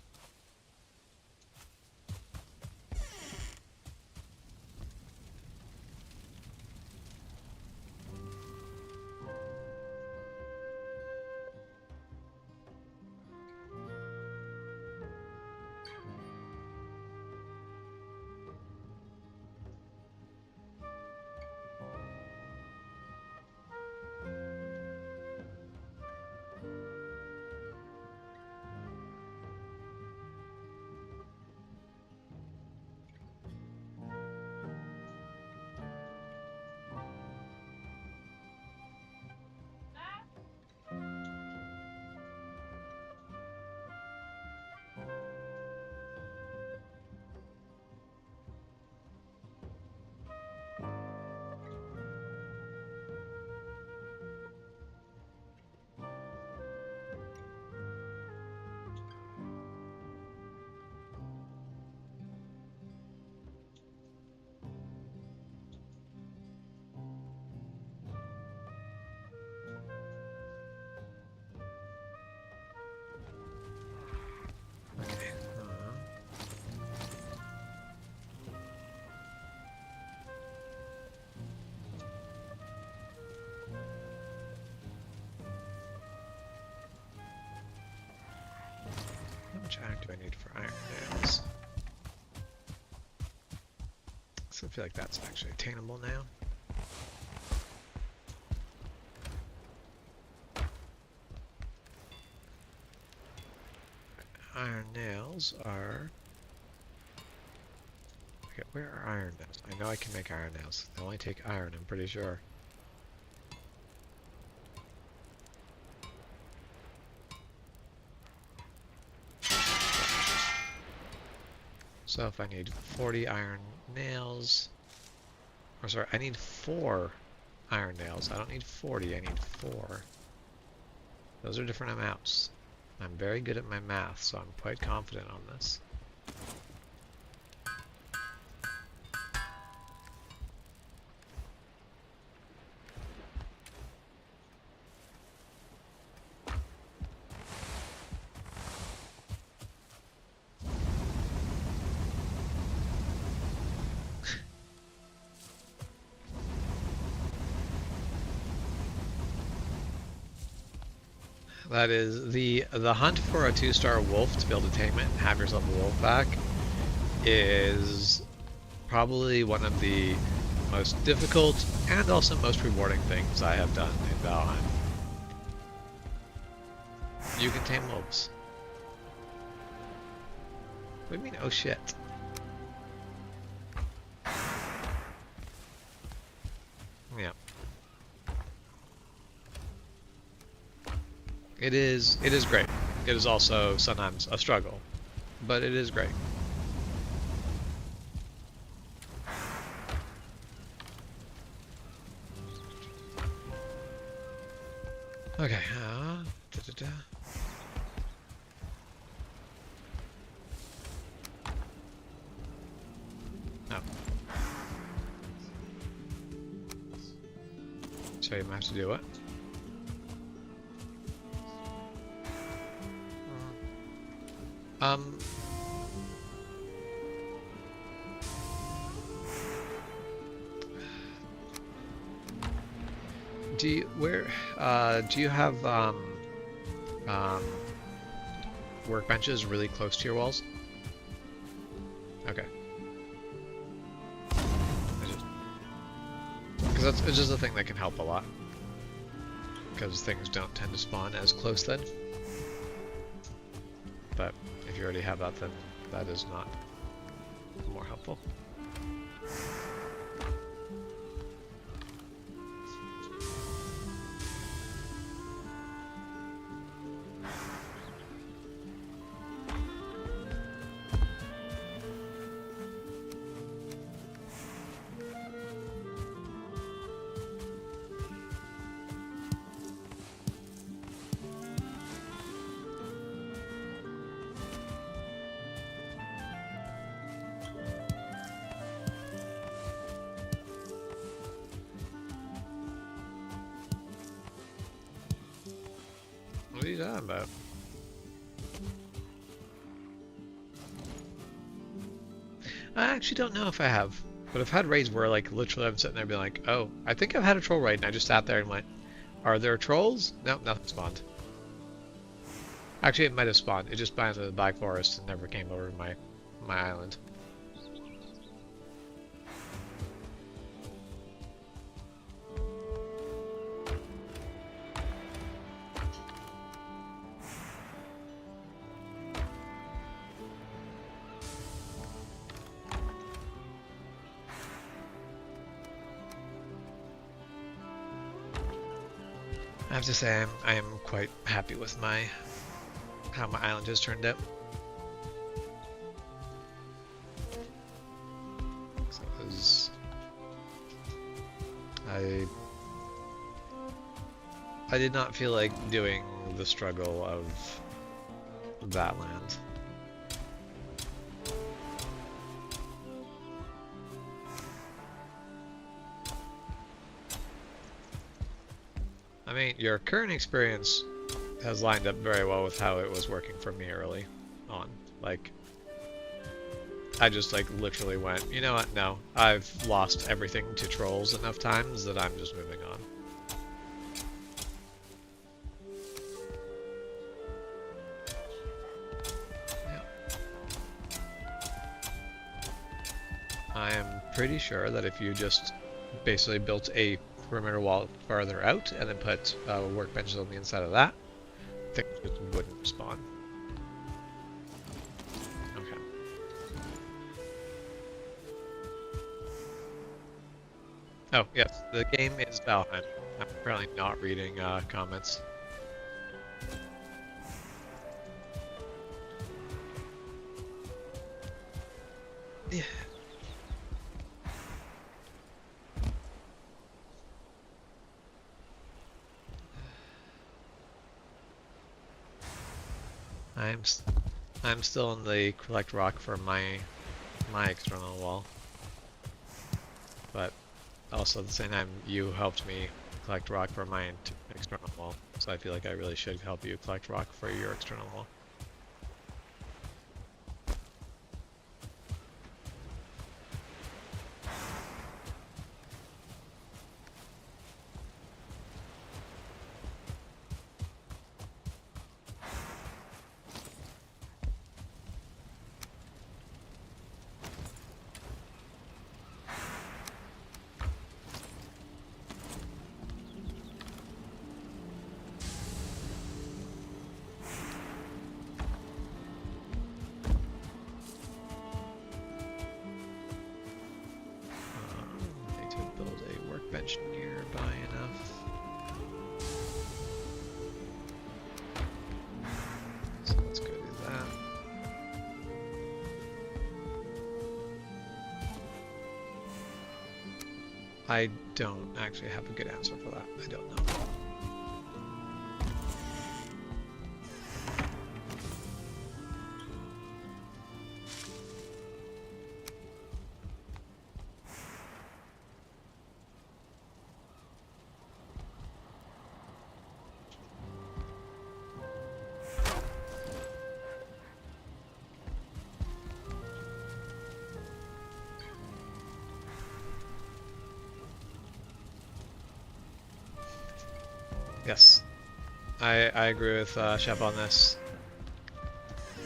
much iron do I need for iron nails? So I feel like that's actually attainable now. Iron nails are... Okay, where are iron nails? I know I can make iron nails. They only take iron, I'm pretty sure. So if I need 40 iron nails... Or sorry, I need 4 iron nails. I don't need 40, I need 4. Those are different amounts. I'm very good at my math, so I'm quite confident on this. That is the hunt for a 2-star wolf to be able to tame it and have yourself a wolf pack is probably one of the most difficult and also most rewarding things I have done in Valheim. You can tame wolves. What do you mean, oh shit? Yeah. It is great. It is also sometimes a struggle, but it is great. Okay, No. So you might have to do it. Do you have workbenches really close to your walls? Okay. Because it's just a thing that can help a lot. Because things don't tend to spawn as close then. But if you already have that, then that is not more helpful. What are you talking about? I actually don't know if I have, but I've had raids where like literally I'm sitting there being like, oh, I think I've had a troll raid, and I just sat there and went, are there trolls? No, nothing spawned. Actually, it might have spawned. It just spawned in the Black Forest and never came over to my island. I have to say, I am quite happy with how my island has turned out. So it was, I did not feel like doing the struggle of that land. I mean, your current experience has lined up very well with how it was working for me early on. Like, I just like literally went, you know what, no, I've lost everything to trolls enough times that I'm just moving on. I am pretty sure that if you just basically built a perimeter wall farther out and then put workbenches on the inside of that, things just wouldn't spawn. Okay. Oh, yes, the game is Valheim. I'm apparently not reading comments. Yeah. I'm I'm still in the collect rock for my external wall, but also at the same time you helped me collect rock for my external wall, so I feel like I really should help you collect rock for your external wall. Need to build a workbench nearby enough. So let's go do that. I don't actually have a good answer for that. I don't know. Yes, I agree with Shep on this.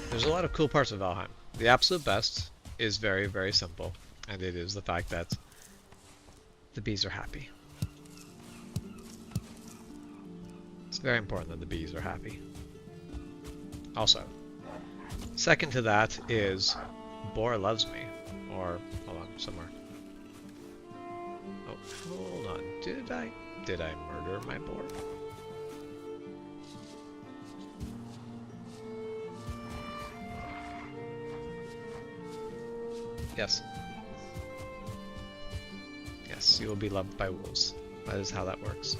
There's a lot of cool parts of Valheim. The absolute best is very, very simple, and it is the fact that the bees are happy. It's very important that the bees are happy. Also, second to that is Boar loves me. Or, hold on, somewhere. Oh, hold on. Did I murder my boar? Yes. Yes, you will be loved by wolves. That is how that works.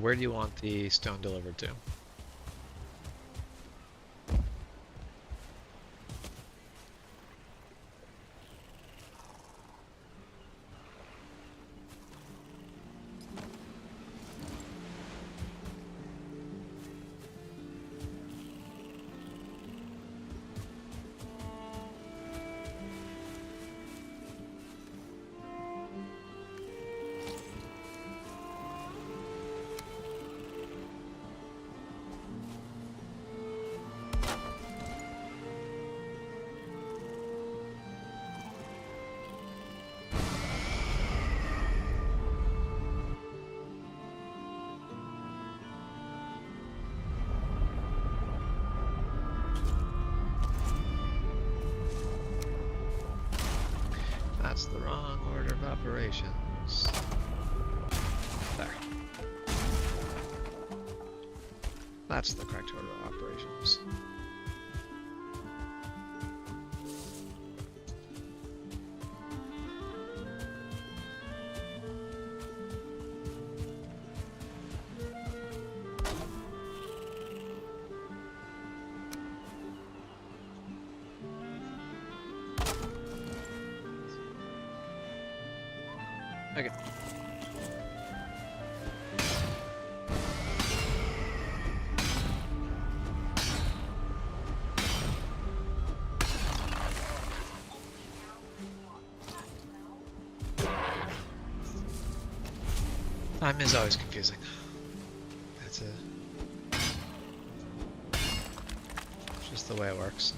Where do you want the stone delivered to? operations. There. That's the correct order of operations. Okay. Time is always confusing. It's just the way it works.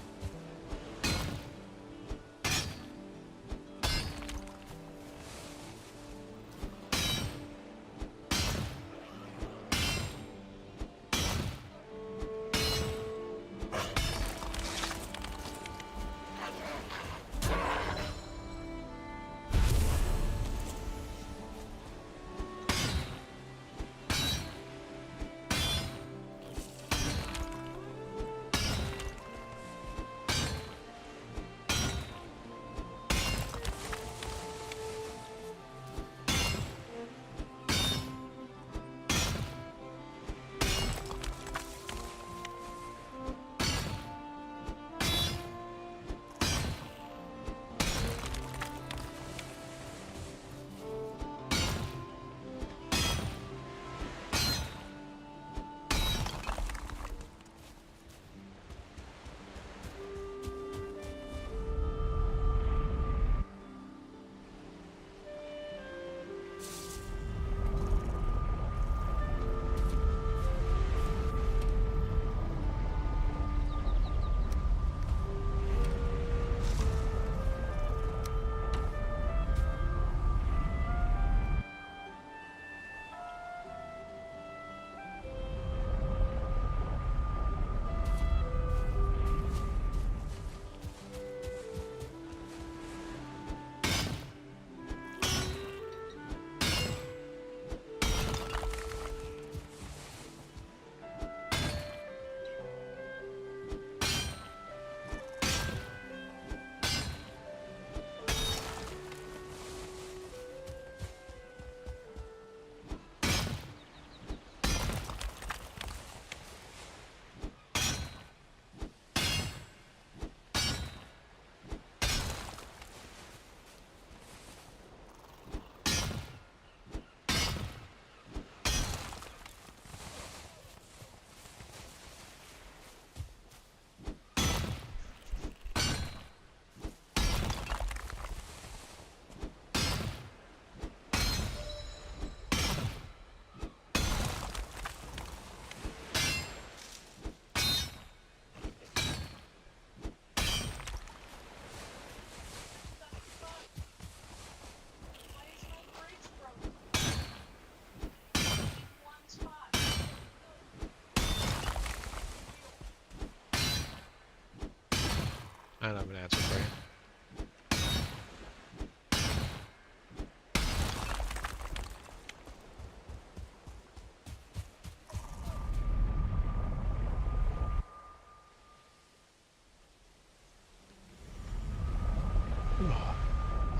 I don't have an answer for you.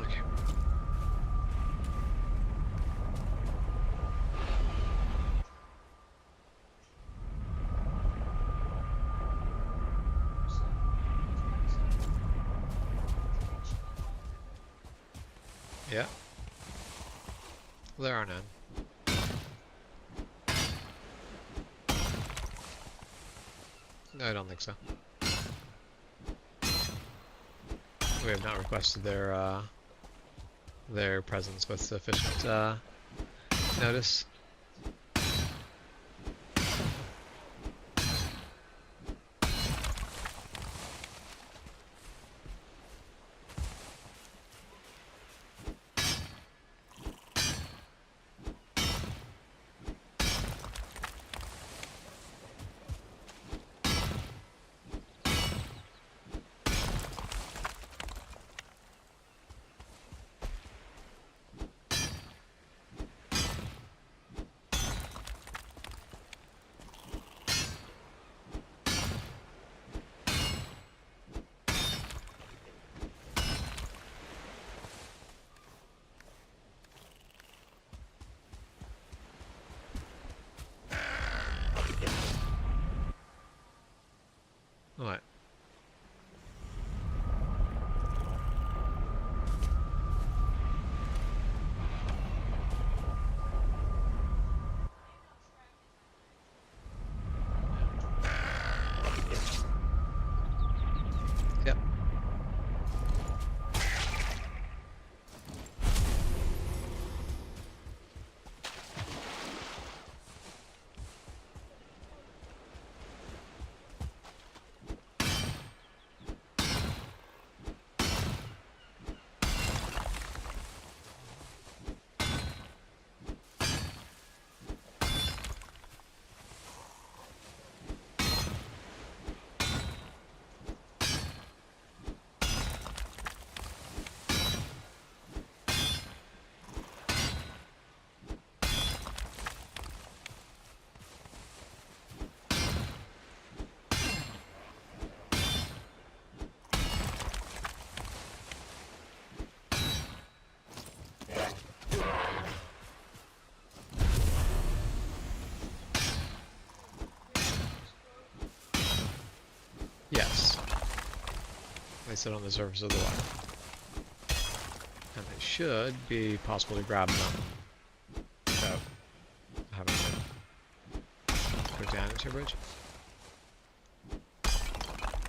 Okay. Yeah. There are none. No, I don't think so. We have not requested their presence with sufficient notice. Yes. They sit on the surface of the water. And they should be possible to grab them without having to go down into your bridge.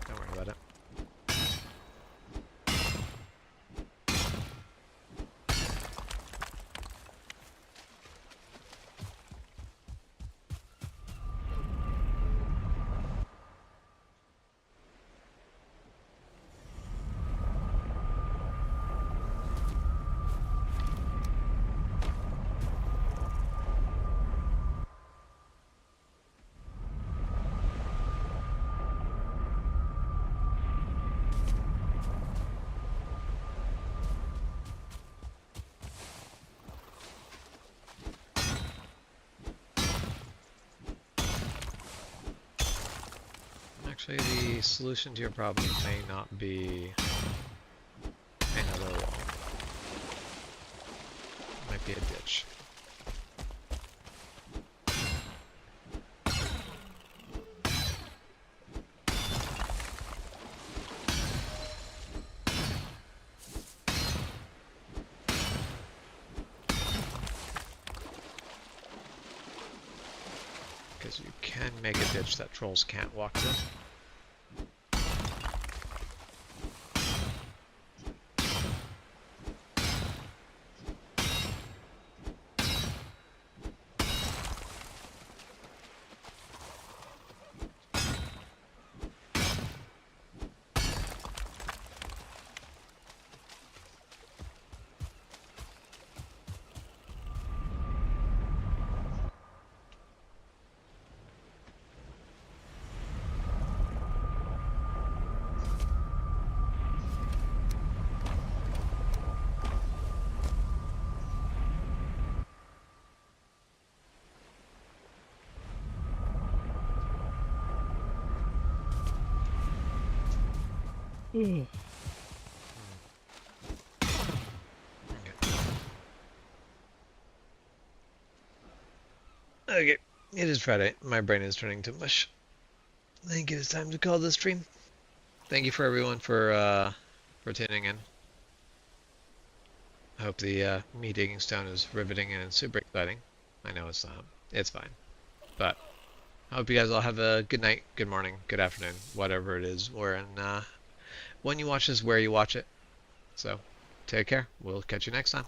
Don't worry about it. Actually, the solution to your problem may not be another wall. It might be a ditch. Because you can make a ditch that trolls can't walk through. Okay. Okay, it is Friday. My brain is turning to mush. I think it is time to call this stream. Thank you for everyone for tuning in. I hope the me digging stone is riveting and super exciting. I know it's not. It's fine. But I hope you guys all have a good night, good morning, good afternoon, whatever it is, when you watch this, where you watch it. So, take care. We'll catch you next time.